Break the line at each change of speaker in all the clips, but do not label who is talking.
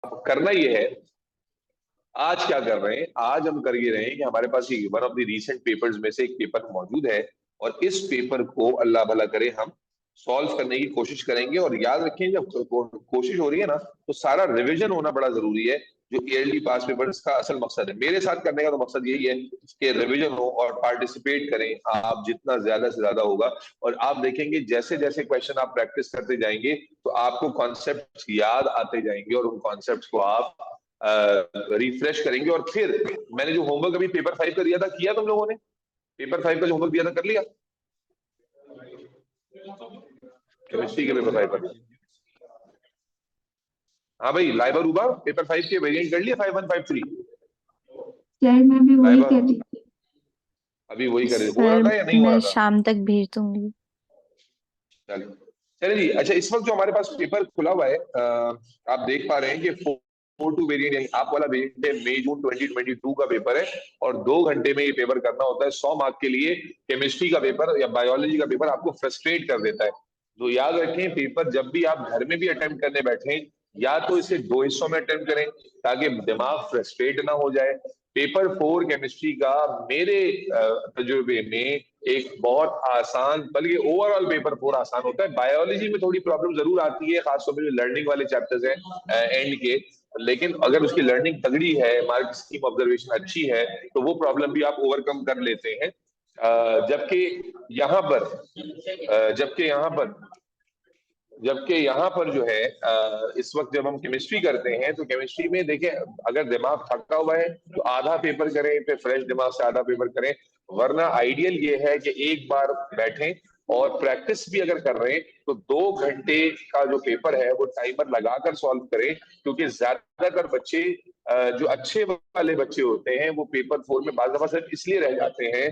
करना ये है, आज क्या कर रहे हैं, आज हम कर ये रहे हैं कि हमारे पास ये one of the recent papers में से एक पेपर मौजूद है, और इस पेपर को अल्लाह भला करे हम सॉल्व करने की कोशिश करेंगे। और याद रखें, जब कोशिश हो रही है ना, तो सारा रिवीजन होना बड़ा जरूरी है। जो ईयरली पास पेपर का असल मकसद है, मेरे साथ करने का तो मकसद यही है कि रिवीजन हो और पार्टिसिपेट करें आप जितना ज्यादा से ज्यादा होगा। और आप देखेंगे जैसे जैसे क्वेश्चन आप प्रैक्टिस करते जाएंगे तो आपको कॉन्सेप्ट याद आते जाएंगे, और उन कॉन्सेप्ट को आप रिफ्रेश करेंगे। और फिर मैंने जो होमवर्क अभी पेपर 5 का दिया था, किया तुम लोगों ने? पेपर 5 का जो होमवर्क दिया था कर लिया? केमिस्ट्री के पेपर 5 का? हाँ भाई, लाइबा रूबा पेपर 5 के वेरिएंट कर लिया, 5153?
सर मैं भी वही
लाइबा
कर रही थी।
अभी वही कर रहे, हो रहा
सर
था या नहीं हो
मैं
रहा था?
शाम तक भेज दूंगी।
चलिए चलिए जी। अच्छा, इस वक्त जो हमारे पास पेपर खुला हुआ है, आप देख पा रहे हैं कि 4-2 वेरिएंट, यानी आप वाला वेरिएंट है, मई जून 2022 का पेपर है, और 2 घंटे में ये पेपर करना होता है 100 मार्क के लिए। केमिस्ट्री का पेपर या बायोलॉजी का पेपर आपको फ्रस्ट्रेट कर देता है। तो याद रखें, पेपर जब भी आप घर में भी अटेम्प्ट करने बैठे, या तो इसे 2 हिस्सों में अटेम्प्ट करें ताकि दिमाग फ्रस्ट्रेट ना हो जाए। पेपर 4 केमिस्ट्री का मेरे तजुर्बे में एक बहुत आसान, बल्कि ओवरऑल पेपर 4 आसान होता है। बायोलॉजी में थोड़ी प्रॉब्लम जरूर आती है, खासतौर पर जो लर्निंग वाले चैप्टर्स हैं एंड के, लेकिन अगर उसकी लर्निंग तगड़ी है, मार्क स्कीम ऑब्जर्वेशन अच्छी है, तो वो प्रॉब्लम भी आप ओवरकम कर लेते हैं। जबकि यहाँ पर जबकि यहाँ पर जबकि यहाँ पर जो है, इस वक्त जब हम केमिस्ट्री करते हैं, तो केमिस्ट्री में देखें, अगर दिमाग थका हुआ है तो आधा पेपर करें, फिर फ्रेश दिमाग से आधा पेपर करें। वरना आइडियल ये है कि एक बार बैठें, और प्रैक्टिस भी अगर कर रहे हैं तो 2 घंटे का जो पेपर है वो टाइमर लगाकर सॉल्व करें। क्योंकि ज्यादातर बच्चे, जो अच्छे वाले बच्चे होते हैं, वो पेपर 4 में बार दफा सिर्फ इसलिए रह जाते हैं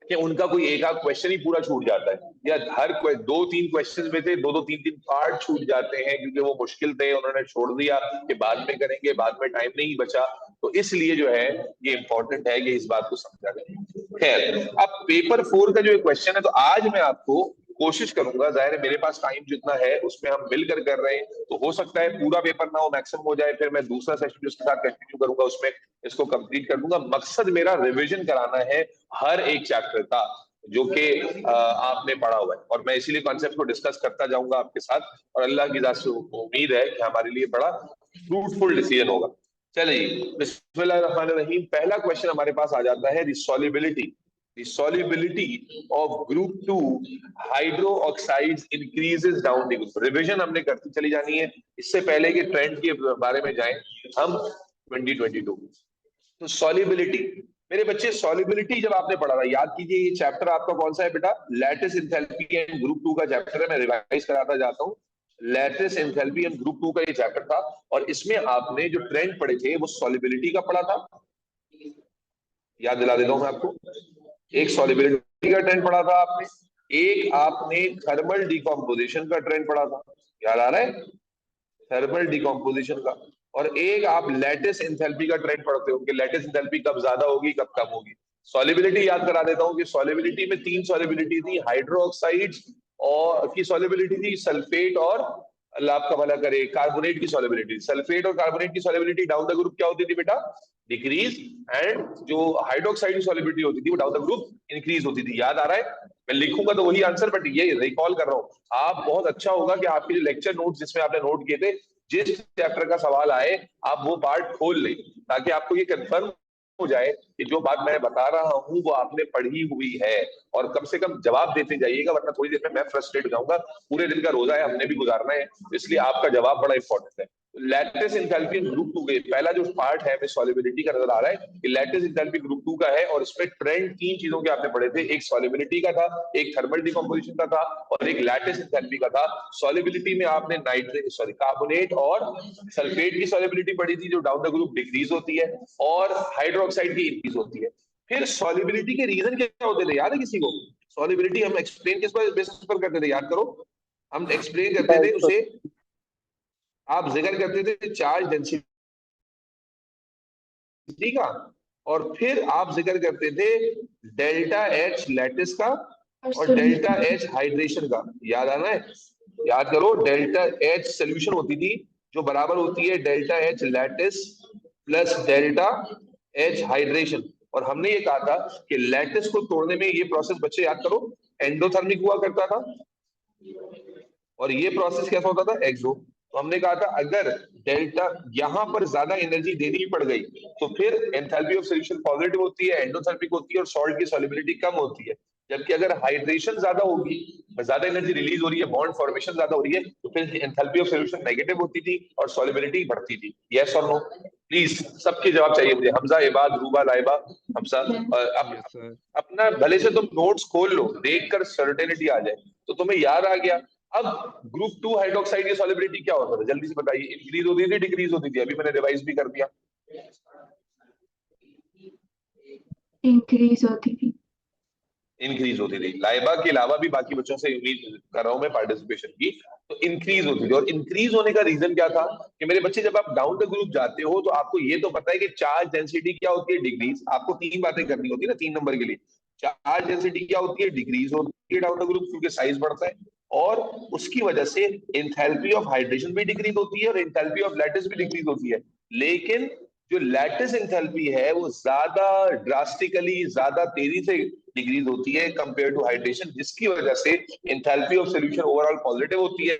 कि उनका कोई एक आध क्वेश्चन ही पूरा छूट जाता है, या हर 2-3 क्वेश्चन में थे, 2-2 3-3 पार्ट छूट जाते हैं क्योंकि वो मुश्किल थे, उन्होंने छोड़ दिया कि बाद में करेंगे, बाद में टाइम नहीं बचा। तो इसलिए जो है ये इंपॉर्टेंट है कि इस बात को समझा जाए। खैर, अब पेपर 4 का जो क्वेश्चन है, तो आज मैं आपको कोशिश करूंगा, जाहिर है मेरे पास टाइम जितना है उसमें हम मिलकर कर रहे हैं, तो हो सकता है पूरा पेपर ना हो, मैक्सिमम हो जाए, फिर मैं दूसरा सेशन जो उसके साथ कंटिन्यू करूंगा उसमें इसको कंप्लीट कर दूंगा। मकसद मेरा रिवीजन कराना है हर एक चैप्टर का जो कि आपने पढ़ा हुआ है, और मैं इसीलिए कॉन्सेप्ट को डिस्कस करता जाऊंगा आपके साथ, और अल्लाह की जात से उम्मीद है कि हमारे लिए बड़ा फ्रूटफुल डिसीजन होगा। चलिए, बिस्मिल्लाहिर्रहमानिर्रहीम। पहला क्वेश्चन हमारे पास आ जाता है, रिसोल्युबिलिटी। The solubility of group 2 hydroxides increases down the group। Revision हमने करती चली जानी है, इससे पहले कि ट्रेंड के बारे में जाएं हम 2022। तो सॉल्युबिलिटी, मेरे बच्चे, सॉल्युबिलिटी जब आपने पढ़ा था, याद कीजिए, ये चैप्टर आपका कौन सा है बेटा? लैटिस एंथैल्पी एंड ग्रुप 2 का चैप्टर है। मैं रिवाइज कराता जाता हूँ। लैटिस एंथैल्पी एंड ग्रुप 2 का ये चैप्टर था, और इसमें आपने जो ट्रेंड पढ़े थे वो सॉल्युबिलिटी का पढ़ा था। याद दिला देता हूं मैं आपको, एक सॉल्युबिलिटी का ट्रेंड पढ़ा था आपने, एक आपने थर्मल डिकम्पोजिशन का ट्रेंड पढ़ा था, याद आ रहा है? थर्मल डिकम्पोजिशन का। और एक आप लैटिस एंथैल्पी का ट्रेंड पढ़ते हो कि लैटिस एंथैल्पी कब ज्यादा होगी कब कम होगी। सॉल्युबिलिटी याद करा देता हूं कि सॉल्युबिलिटी में 3 सॉल्युबिलिटी थी, हाइड्रोक्साइड्स और की सॉल्युबिलिटी थी, सल्फेट और, अल्लाह आपका भला करे, कार्बोनेट की सॉल्युबिलिटी। सल्फेट और कार्बोनेट की सॉल्युबिलिटी डाउन द ग्रुप क्या होती थी बेटा? डिक्रीज। एंड जो हाइड्रोक्साइड की सॉल्युबिलिटी होती थी वो डाउन द ग्रुप इंक्रीज होती थी। याद आ रहा है? मैं लिखूंगा तो वही आंसर, बट ये रिकॉल कर रहा हूं। आप बहुत अच्छा होगा कि आपके जो लेक्चर नोट्स जिसमें आपने नोट किए थे, जिस चैप्टर का सवाल आए आप वो पार्ट खोल लें, ताकि आपको ये कंफर्म हो जाए कि जो बात मैं बता रहा हूं वो आपने पढ़ी हुई है, और कम से कम जवाब देते जाइएगा, वरना थोड़ी देर में मैं फ्रस्ट्रेट हो जाऊंगा। पूरे दिन का रोजा है, हमने भी गुजारना है, इसलिए आपका जवाब बड़ा इंपॉर्टेंट है। लैटिस एंथैल्पी ग्रुप 2 के पहला जो पार्ट है में सॉल्युबिलिटी का नजर आ रहा है कि लैटिस एंथैल्पी ग्रुप 2 का है, और इसमें ट्रेंड 3 चीजों के आपने पढ़े थे, एक सॉल्युबिलिटी का था, एक थर्मल डिकम्पोजिशन का था, और एक लैटिस एंथैल्पी का था। सॉल्युबिलिटी में आपने कार्बोनेट और सल्फेट की सॉल्युबिलिटी पढ़ी थी जो डाउन द ग्रुप डिक्रीज होती है, और हाइड्रोक्साइड की इंक्रीज होती है। फिर सॉल्युबिलिटी के रीजन क्या होते थे, याद है किसी को? सॉल्युबिलिटी हम एक्सप्लेन किस बेसिस पर करते थे, याद करो? हम एक्सप्लेन करते थे उसे, आप जिक्र करते थे चार्ज डेंसिटी का, और फिर आप जिक्र करते थे डेल्टा एच लैटिस का और डेल्टा एच हाइड्रेशन का। याद आना है? याद करो, डेल्टा एच सोल्यूशन होती थी जो बराबर होती है delta H lattice plus delta H hydration. और हमने ये कहा था कि लैटिस को तोड़ने में ये प्रोसेस, बच्चे याद करो, एंडोथर्मिक हुआ करता था और ये प्रोसेस कैसा होता था, एक्सो। तो हमने कहा था अगर डेल्टा यहां पर ज्यादा एनर्जी देनी पड़ गई तो फिर एंथैल्पी ऑफ सॉल्यूशन पॉजिटिव होती है, एंडोथर्मिक होती है और सॉल्ट की सॉल्युबिलिटी कम होती है। जबकि अगर हाइड्रेशन ज्यादा होगी, ज्यादा एनर्जी रिलीज हो रही है, बॉन्ड फॉर्मेशन ज्यादा हो रही है, तो फिर एंथैल्पी ऑफ सॉल्यूशन नेगेटिव होती थी और सॉल्युबिलिटी बढ़ती थी। यस और नो? प्लीज सबके जवाब चाहिए मुझे। हमजा, इबाद, रूबा, लाइबा, हमजा।
Yes sir.
अपना भले से तुम नोट्स खोल लो, देखकर सर्टेनिटी आ जाए तो तुम्हें याद आ गया। अब ग्रुप 2 हाइड्रोक्साइड की सॉल्युबिलिटी क्या होता था, जल्दी से बताइए। इंक्रीज होती थी, डिक्रीज होती थी? अभी मैंने रिवाइज भी कर दिया।
इंक्रीज होती थी।
इंक्रीज होती थी। लाइबा के अलावा भी बाकी बच्चों से उम्मीद कर रहा हूं मैं पार्टिसिपेशन की। तो इंक्रीज होती थी। और इंक्रीज होने का रीजन क्या था कि मेरे बच्चे, जब आप डाउन द ग्रुप जाते हो तो आपको ये तो पता है कि चार्ज डेंसिटी क्या होती है, डिक्रीज। आपको 3 बातें करनी होती है ना 3 नंबर के लिए। चार्ज डेंसिटी क्या होती है, डिक्रीज होती है डाउन द ग्रुप क्योंकि साइज बढ़ता है। और उसकी वजह से एंथैल्पी ऑफ हाइड्रेशन भी डिक्रीज होती है और एंथैल्पी ऑफ लैटिस भी डिक्रीज होती है। लेकिन जो लैटिस एंथैल्पी है वो ज्यादा ड्रास्टिकली, ज्यादा तेजी से डिक्रीज होती है कंपेयर टू हाइड्रेशन, जिसकी वजह से enthalpy of solution overall positive होती है,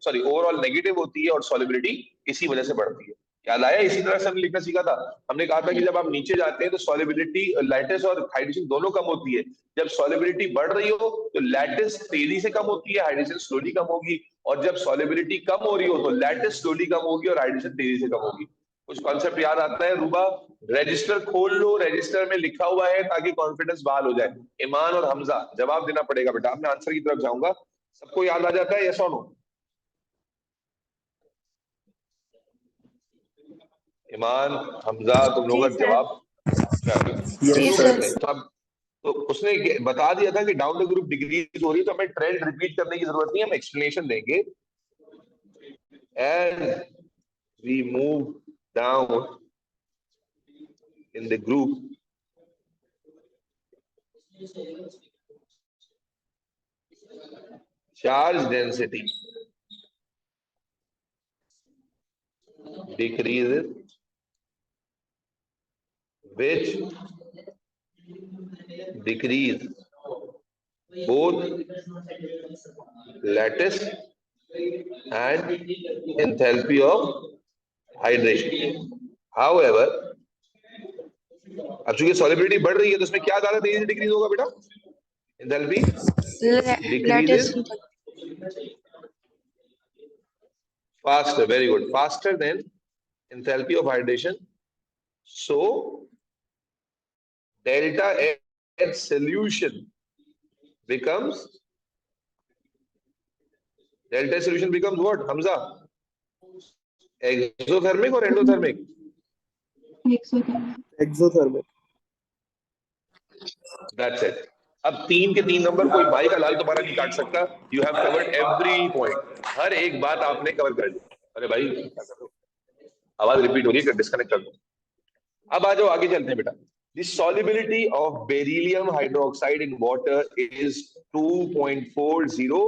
सॉरी ओवरऑल नेगेटिव होती है और सॉल्युबिलिटी इसी वजह से बढ़ती है। याद आया? इसी तरह से हमने लिखना सीखा था। हमने कहा था कि जब आप नीचे जाते हैं तो सॉल्युबिलिटी, लैटिस और हाइड्रेशन दोनों कम होती है। जब सॉल्युबिलिटी बढ़ रही हो तो लैटिस तेजी से कम होती है, हाइड्रेशन स्लोली कम होगी। और जब सॉल्युबिलिटी कम हो रही हो तो लैटिस स्लोली कम होगी और हाइड्रेशन तेजी से कम होगी। कुछ कॉन्सेप्ट याद आता है रूबा? रजिस्टर खोल लो, रजिस्टर में लिखा हुआ है ताकि कॉन्फिडेंस बहाल हो जाए। ईमान और हमजा, जवाब देना पड़ेगा बेटा। मैं आंसर की तरफ जाऊंगा। सबको याद आ जाता है, यस और नो? ईमान, हमजा, तुम लोगों
जी
का
सर।
जवाब
जी सर।
तो अब तो उसने बता दिया था कि डाउन द ग्रुप डिक्रीज हो रही है, तो हमें ट्रेंड रिपीट करने की जरूरत नहीं है, हम एक्सप्लेनेशन देंगे। As we move down in the group, charge density decreases, which decrease both lattice and enthalpy of hydration. However, अब चूंकि सॉलिबिलिटी बढ़ रही है तो इसमें क्या ज्यादा तेजी से डिक्रीज होगा बेटा? Enthalpy
lattice
decreases faster, very good, faster than enthalpy of hydration. So delta H solution becomes what, Hamza? Exothermic or endothermic?
Exothermic.
That's it. अब 3 के 3 नंबर, कोई बाई का लाल तुम्हारा नहीं काट सकता। You have covered every point, हर एक बात आपने कवर कर दी। अरे भाई क्या कर रहे हो, आवाज रिपीट हो रही है, डिस्कनेक्ट कर दो। अब आ जाओ, आगे चलते हैं बेटा। The solubility of beryllium hydroxide in water is 2.40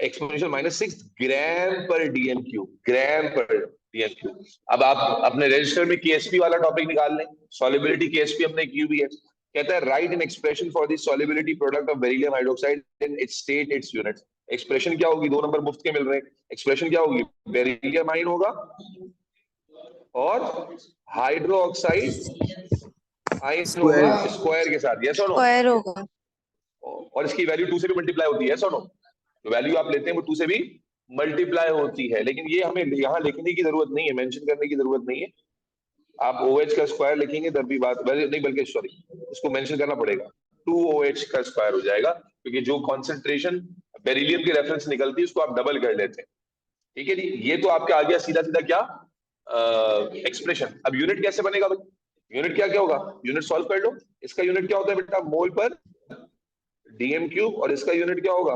exponential minus 6 ग्राम पर डीएम क्यूब, ग्राम पर डीएम क्यूब। अब आप अपने रजिस्टर में केएसपी वाला टॉपिक निकाल लें। सॉल्युबिलिटी केएसपी हमने की हुई है। कहता है right an expression for the solubility product of beryllium hydroxide and it's state it's units. Expression क्या होगी? 2 नंबर मुफ्त के मिल रहे हैं। एक्सप्रेशन क्या होगी? बेरिलियम आयन होगा और हाइड्रोक्साइड आयन होगा स्क्वायर के साथ। यस और नो?
स्क्वायर होगा।
और इसकी वैल्यू 2 से भी मल्टीप्लाई होती है। यस और नो? जो वैल्यू आप लेते हैं वो 2 से भी मल्टीप्लाई होती है। लेकिन ये हमें यहाँ लिखने की जरूरत नहीं है, मेंशन करने की जरूरत नहीं है। आप OH का स्क्वायर लिखेंगे तब भी बात नहीं, बल्कि सॉरी इसको मेंशन करना पड़ेगा। 2OH का स्क्वायर हो जाएगा क्योंकि जो कॉन्सेंट्रेशन बेरिलियम की रेफरेंस निकलती है उसको आप डबल कर लेते हैं। ठीक है जी, ये तो आपके आ गया सीधा सीधा क्या एक्सप्रेशन। अब यूनिट कैसे बनेगा भाई? यूनिट क्या क्या होगा? यूनिट सॉल्व कर लो। इसका यूनिट क्या होता है बेटा? मोल पर डीएम क्यूब। और इसका यूनिट क्या होगा?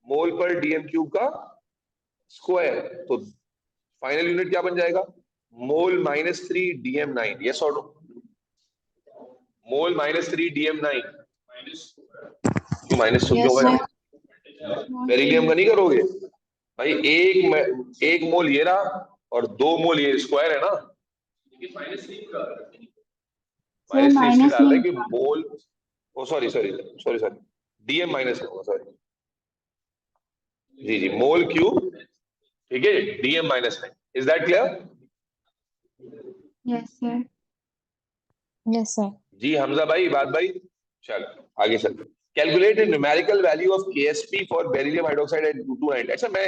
मोल पर डीएम क्यूब का स्क्वायर। तो फाइनल यूनिट क्या बन जाएगा? मोल -3 DM9। यस और नो? मोल -3 DM9। क्यों माइनस? क्यों होगा? बेरिलियम का नहीं करोगे? भाई एक मोल ये रहा और 2 मोल ये, स्क्वायर है ना।
सर
माइनस 3 इसलिए
माइनस
डाल रहे
नहीं
हैं कि
था।
Mole, oh sorry sorry sorry sorry, DM minus होगा, सॉरी। जी जी, मोल क्यूब, ठीक है, डीएम माइनस में। Is that clear?
Yes sir.
Yes, sir.
जी हमजा भाई, बात भाई। चल आगे चलते। Calculate numerical value of KSP for beryllium hydroxide at 229। अच्छा, मैं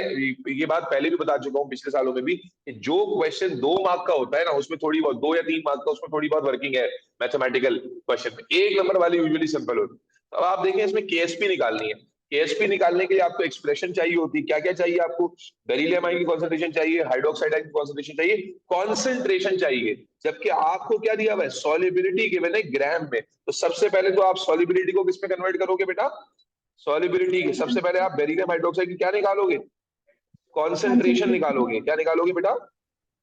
ये बात पहले भी बता चुका हूँ पिछले सालों में भी कि जो क्वेश्चन 2 मार्क का होता है ना, उसमें थोड़ी बहुत 2 या 3 मार्क का उसमें थोड़ी बहुत वर्किंग है मैथमेटिकल क्वेश्चन में। 1 नंबर वाली यूजुअली सिंपल होती है। अब आप देखें, इसमें केएसपी निकालनी है। केएसपी निकालने के लिए आपको एक्सप्रेशन चाहिए होती है। क्या क्या चाहिए आपको? बेरिलियम आयन की कॉन्सेंट्रेशन चाहिए, हाइड्रोक्साइड आयन की कॉन्सेंट्रेशन चाहिए, कॉन्सेंट्रेशन चाहिए। जबकि आपको क्या दिया हुआ है? सॉल्युबिलिटी गिवन है ग्राम में। तो सबसे पहले तो आप सॉल्युबिलिटी को किस में कन्वर्ट करोगे बेटा? सॉल्युबिलिटी के सबसे पहले आप बेरिलियम हाइड्रोक्साइड की क्या निकालोगे? कॉन्सेंट्रेशन निकालोगे। क्या निकालोगे बेटा?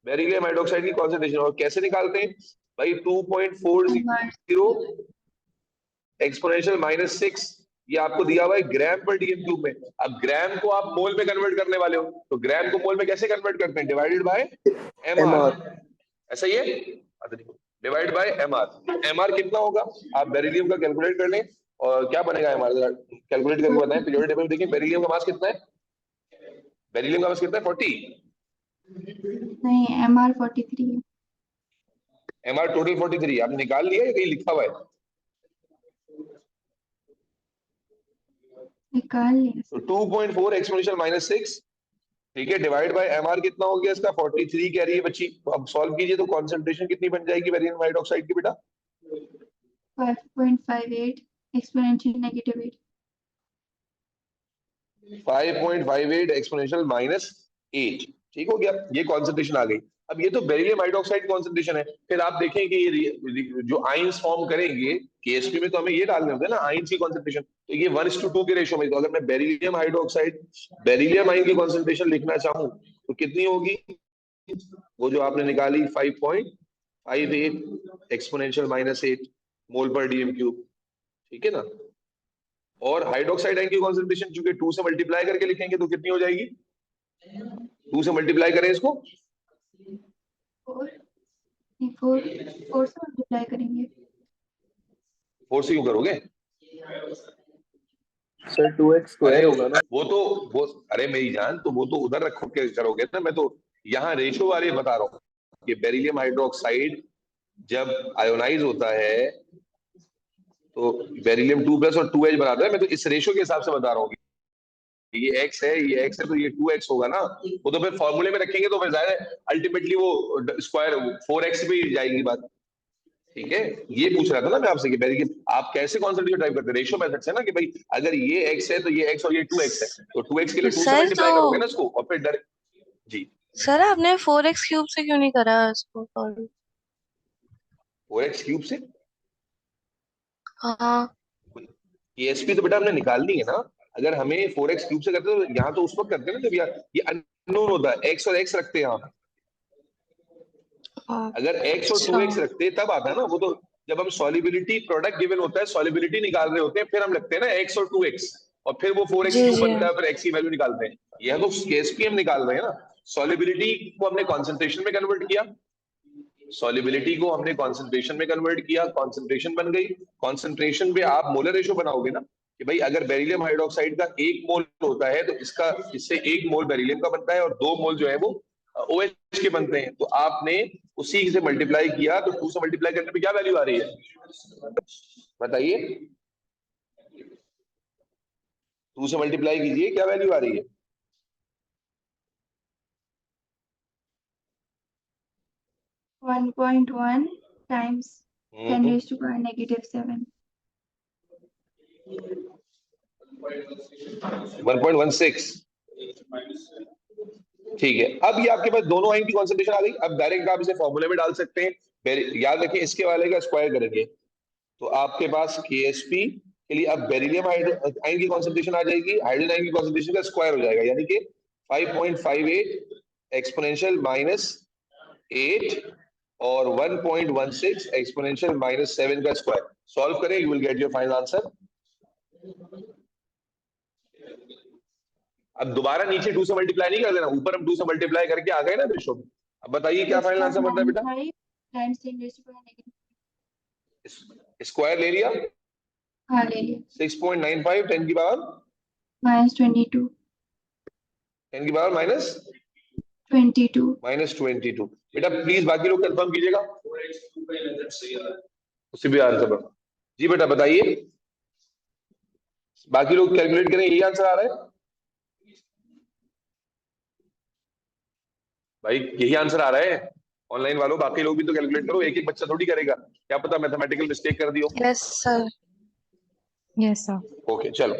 बेरिलियम हाइड्रोक्साइड की कॉन्सेंट्रेशन। और कैसे निकालते हैं भाई? 2.40 एक्सपोनेंशियल -6, ये आपको दिया हुआ है ग्राम पर डीएम क्यूब में। अब ग्राम को आप मोल में कन्वर्ट करने वाले हो, तो ग्राम को मोल में कैसे कन्वर्ट करते हैं? Divided by MR. ऐसा ही है, डिवाइड बाय एमआर। एमआर कितना होगा? आप बेरिलियम का कैलकुलेट कर लें और क्या बनेगा एमआर, कैलकुलेट करके बताएं। पीरियोडिक टेबल में देखिए बेरिलियम का मास कितना है। बेरिलियम का मास कितना है? 40।
नहीं, MR 43 है।
एमआर टोटल 43 आपने निकाल लिया या कहीं लिखा हुआ है?
निकाल लिया
तो
सर।
2.4 एक्सपोनेंशियल -6, ठीक है, डिवाइड बाय एमआर कितना हो गया इसका? 43 कह रही है बच्ची। तो अब सॉल्व कीजिए तो कॉन्सेंट्रेशन कितनी बन जाएगी बेरिलियम हाइड्रोक्साइड की बेटा?
5.58 एक्सपोनेंशियल -8।
5.58 एक्सपोनेंशियल -8, ठीक हो गया। ये कॉन्सेंट्रेशन आ गई। अब ये तो बेरिलियम हाइड्रोक्साइड कॉन्सेंट्रेशन है। फिर आप देखें कि ये जो आयंस फॉर्म करेंगे केएसपी में, तो हमें ये डालने होते हैं ना आयंस की कॉन्सेंट्रेशन। तो ये 1:2 के रेशो में। तो अगर मैं बेरिलियम हाइड्रोक्साइड, बेरिलियम आयन की कॉन्सेंट्रेशन लिखना चाहूं तो कितनी होगी? वो जो आपने निकाली 5.58 एक्सपोनेंशियल -8 मोल पर डीएम क्यूब, ठीक है ना। और हाइड्रोक्साइड आयन की कॉन्सेंट्रेशन चूंकि 2 से मल्टीप्लाई करके लिखेंगे तो कितनी हो जाएगी? 2 से मल्टीप्लाई करें इसको,
4 से मल्टीप्लाई करेंगे।
4 से क्यों करोगे?
सर 2x
अरे
स्क्वायर होगा ना।
वो अरे मेरी जान, तो वो तो उधर रखो के करोगे ना। मैं तो यहाँ रेशो वाले बता रहा हूँ कि बेरिलियम हाइड्रोक्साइड जब आयोनाइज होता है तो बेरिलियम 2+ और 2H बनाता है। मैं तो इस रेशो के हिसाब से बता रहा हूँ कि ये x है, ये x है, तो ये 2x होगा ना। वो तो फिर फॉर्मूले में रखेंगे तो फिर जाहिर है अल्टीमेटली वो स्क्वायर 4x पे ही जाएगी बात, ठीक है। ये पूछ रहा था ना मैं आपसे कि बेरिलियम आप कैसे कॉन्सेंट्रेशन टाइप करते हैं? रेशियो मेथड से ना, कि भाई अगर ये x है तो ये x और ये 2x है, तो 2x के लिए 2 से
सर
मल्टीप्लाई करोगे ना इसको और फिर डायरेक्ट। जी,
सर आपने 4x क्यूब से क्यों नहीं करा इसको सॉल्व?
4x क्यूब से
हाँ
केएसपी तो बेटा हमने निकालनी है ना। अगर हमें 4x क्यूब से करते तो यहाँ तो उस वक्त करते हैं ना जब ये अननोन होता है, x और x रखते हैं यहाँ। अगर x और
अच्छा
2x रखते तब आता है ना वो। तो जब हम सॉल्युबिलिटी प्रोडक्ट गिवन होता है, सॉल्युबिलिटी निकाल रहे होते हैं, फिर हम लगते हैं ना x और 2x, और फिर वो 4x
जी
क्यूब
जी
बनता है, फिर x की वैल्यू निकालते हैं। यह तो केएसपी हम निकाल रहे हैं ना। सॉल्युबिलिटी को हमने कॉन्सेंट्रेशन में कन्वर्ट किया, सॉल्युबिलिटी को हमने कॉन्सेंट्रेशन में कन्वर्ट किया, कॉन्सेंट्रेशन बन गई। कॉन्सेंट्रेशन पे आप मोलर रेशो बनाओगे ना कि भाई अगर बेरिलियम हाइड्रोक्साइड का 1 मोल होता है तो इससे 1 मोल बेरिलियम का बनता है और 2 मोल जो है वो OH के बनते हैं। तो आपने उसी से मल्टीप्लाई किया, तो 2 से मल्टीप्लाई करने पे क्या वैल्यू आ रही है बताइए? 2 से मल्टीप्लाई कीजिए, क्या वैल्यू आ रही है?
1.1 टाइम्स 10⁻⁻7।
1.16, ठीक है। अब ये आपके पास दोनों आयन की कॉन्सेंट्रेशन आ गई। अब डायरेक्ट आप इसे फॉर्मूले में डाल सकते हैं। याद रखिए इसके वाले का स्क्वायर करेंगे तो आपके पास केएसपी के लिए अब बेरिलियम आयन की कॉन्सेंट्रेशन आ जाएगी, हाइड्रोजन आयन की कॉन्सेंट्रेशन का स्क्वायर हो जाएगा, यानी कि 5.58 एक्सपोनेंशियल -8 और 1.16 एक्सपोनेंशियल -7 का स्क्वायर। सॉल्व करें, you will get your final answer. अब दोबारा नीचे 2 से मल्टीप्लाई नहीं कर देना, ऊपर हम 2 से मल्टीप्लाई करके आ गए ना रेशो में। अब बताइए क्या फाइनल आंसर बनता है बेटा?
Times 10 raised to power negative।
Square ले लिया,
हाँ ले लिया।
6.95 10 की पावर
-22
10 की पावर
-22
बेटा प्लीज बाकी लोग कंफर्म कीजिएगा उसी भी आंसर पर। जी बेटा बताइए, बाकी लोग कैलकुलेट करें, यही आंसर आ रहा है भाई, यही आंसर आ रहा है ऑनलाइन वालों, बाकी लोग भी तो कैलकुलेट करो, एक एक बच्चा थोड़ी करेगा, क्या पता मैथमेटिकल मिस्टेक कर दियो।
Yes sir.
Yes sir.
Okay चलो,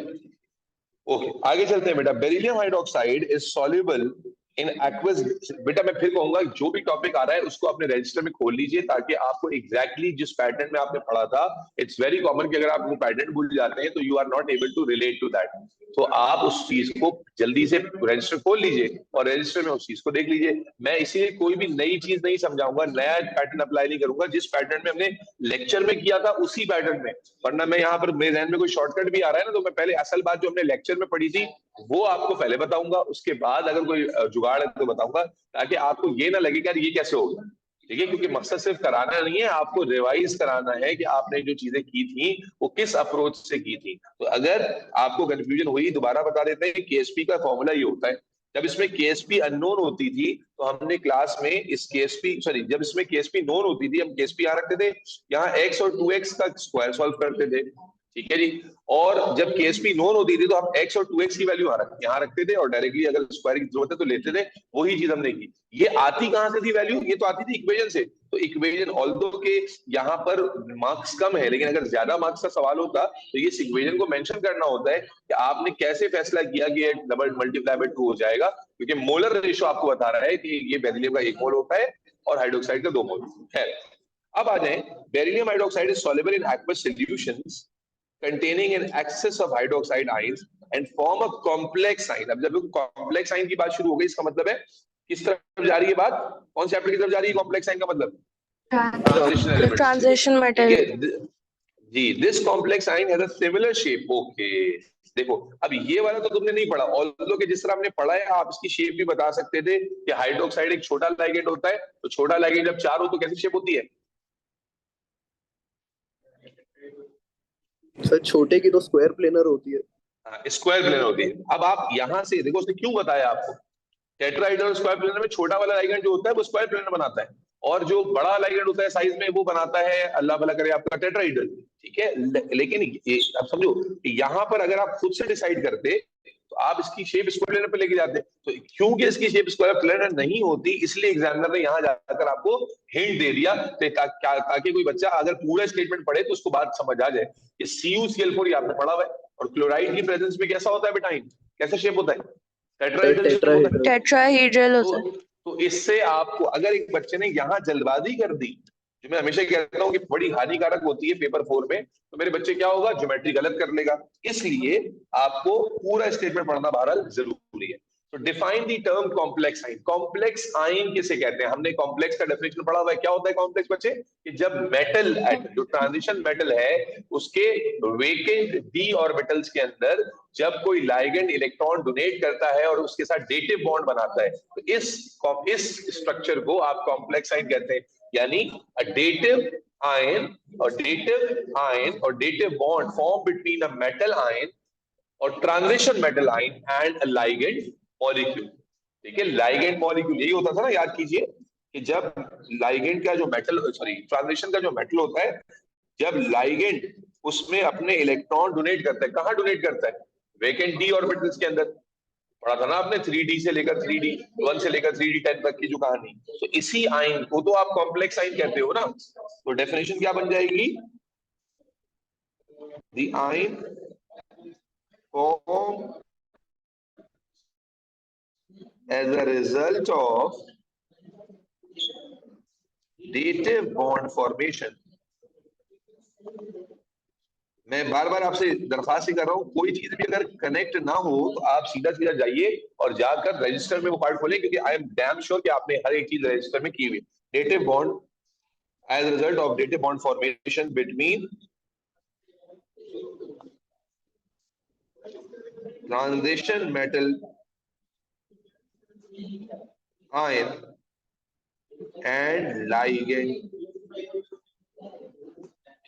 ओके आगे चलते हैं बेटा। Beryllium hydroxide is soluble in aqueous. बेटा मैं फिर कहूंगा, जो भी टॉपिक आ रहा है उसको अपने रजिस्टर में खोल लीजिए, ताकि आपको एग्जैक्टली जिस पैटर्न में आपने पढ़ा था, इट्स वेरी कॉमन कि अगर आप वो पैटर्न भूल जाते हैं तो you are not able to relate to that. तो आप उस चीज को जल्दी से रजिस्टर खोल लीजिए और रजिस्टर में उस चीज को देख लीजिए। मैं इसीलिए कोई भी नई चीज नहीं समझाऊंगा, नया पैटर्न अप्लाई नहीं करूंगा, जिस पैटर्न में हमने लेक्चर में किया था उसी पैटर्न में। वरना मैं यहाँ पर मेरे ध्यान में कोई शॉर्टकट भी आ रहा है ना, तो मैं पहले असल बात जो हमने लेक्चर में पढ़ी थी वो आपको पहले बताऊंगा, उसके बाद अगर कोई जुगाड़ है तो बताऊंगा, ताकि आपको ये ना लगे कि यार ये कैसे हो गया। ठीक है, क्योंकि मकसद सिर्फ कराना नहीं है, आपको रिवाइज कराना है कि आपने जो चीजें की थी वो किस अप्रोच से की थी। तो अगर आपको कंफ्यूजन हुई, दोबारा बता देते हैं, केएसपी का फॉर्मूला ये होता है। जब इसमें केएसपी अननोन होती थी तो हमने क्लास में इस केएसपी जब इसमें केएसपी नोन होती थी, हम केएसपी यहाँ रखते थे, यहाँ x और 2x का स्क्वायर सॉल्व करते थे। ठीक है जी। और जब केएसपी नोन होती थी तो हम x और 2x की वैल्यू यहाँ रखते थे और डायरेक्टली अगर स्क्वायर की जरूरत है तो लेते थे। वही चीज हमने की। ये आती कहां से थी वैल्यू? ये तो आती थी इक्वेशन से। तो इक्वेशन ऑल्दो के यहाँ पर मार्क्स कम है, लेकिन अगर ज्यादा मार्क्स का सवाल होता तो ये इक्वेशन को मेंशन करना होता है कि आपने कैसे फैसला किया कि ये डबल मल्टीप्लाई बाय 2 हो जाएगा, क्योंकि मोलर रेशियो आपको बता रहा है कि ये बेरिलियम का 1 मोल होता है और हाइड्रोक्साइड का 2 मोल है। अब आ जाए, beryllium hydroxide is soluble in aqueous solutions containing an excess of hydroxide ions and form a complex ion। अब जब कॉम्प्लेक्स आयन की बात शुरू हो गई, इसका मतलब है किस तरफ जा रही है बात? कौन से चैप्टर की तरफ जा रही है कॉम्प्लेक्स आयन का मतलब? Transition element.
Transition metal.
जी, this complex ion has a similar shape. Okay देखो, अब ये वाला तो तुमने नहीं पढ़ा, ऑल्दो के जिस तरह हमने पढ़ा है आप इसकी शेप भी बता सकते थे कि हाइड्रोक्साइड एक छोटा लाइगेंड होता है, तो छोटा लाइगेंड जब 4 हो तो कैसी शेप होती है?
सर छोटे की तो स्क्वायर प्लेनर होती है।
स्क्वायर प्लेनर होती है। अब आप यहां से देखो, उसने क्यों बताया आपको, टेट्राहेड्रल और स्क्वायर प्लेनर में छोटा वाला लाइगेंड जो होता है वो स्क्वायर प्लेनर बनाता है, और जो बड़ा लाइगेंड होता है साइज में वो बनाता है, अल्लाह भला करे, आपका टेट्राहेड्रल। ठीक है, लेकिन अब समझो, यहाँ पर अगर आप खुद से डिसाइड करते तो आप इसकी शेप स्क्वायर प्लेनर पे लेके जाते, तो क्योंकि इसकी शेप स्क्वायर प्लेनर नहीं होती, इसलिए एग्जामिनर ने यहाँ जाकर आपको हिंट दे दिया ताकि कोई बच्चा अगर पूरा स्टेटमेंट पढ़े तो उसको बात समझ आ जाए कि CuCl4 ये आपने पढ़ा हुआ है, और क्लोराइड की प्रेजेंस में कैसा होता है बेटा? कैसा शेप होता है?
टेट्राहेड्रल होता है।
तो इससे आपको, अगर एक बच्चे ने यहाँ जल्दबाजी कर दी, जो मैं हमेशा कहता हूँ कि बड़ी हानिकारक होती है पेपर 4 में, तो मेरे बच्चे क्या होगा, ज्योमेट्री गलत कर लेगा। इसलिए आपको पूरा स्टेटमेंट पढ़ना बहरहाल जरूरी है। तो define the term complex ion. Complex ion किसे कहते हैं? हमने कॉम्प्लेक्स का डेफिनेशन पढ़ा हुआ है। क्या होता है कॉम्प्लेक्स बच्चे? कि जब मेटल, जो ट्रांजिशन मेटल है, उसके वेकेंट डी ऑर्बिटल्स के अंदर जब कोई लाइगेंड इलेक्ट्रॉन डोनेट करता है और उसके साथ डेटिव बॉन्ड बनाता है, तो इस स्ट्रक्चर को आप कॉम्प्लेक्स आयन कहते हैं। यानी a dative ion or dative bond formed between a metal ion or transition metal ion and a ligand molecule। ठीक है, ligand molecule यही होता था ना, याद कीजिए कि जब ligand का जो मेटल, ट्रांजिशन का जो मेटल होता है, जब ligand उसमें अपने इलेक्ट्रॉन डोनेट करता है, कहाँ डोनेट करता है? वेकेंट डी ऑर्बिटल्स के अंदर। पढ़ा था ना आपने 3D से लेकर 3D1 से लेकर 3D10 तक की जो कहानी। तो इसी आयन को तो आप कॉम्प्लेक्स आयन कहते हो ना। तो डेफिनेशन क्या बन जाएगी? The ion form as a result of dative bond formation. मैं बार बार आपसे दरखास्त ही कर रहा हूं, कोई चीज भी अगर कनेक्ट ना हो तो आप सीधा सीधा जाइए और जाकर रजिस्टर में वो पार्ट खोलें, क्योंकि आई एम डैम श्योर कि आपने हर एक चीज रजिस्टर में की हुई। Dative bond as result of dative bond formation between transition metal ion and ligand.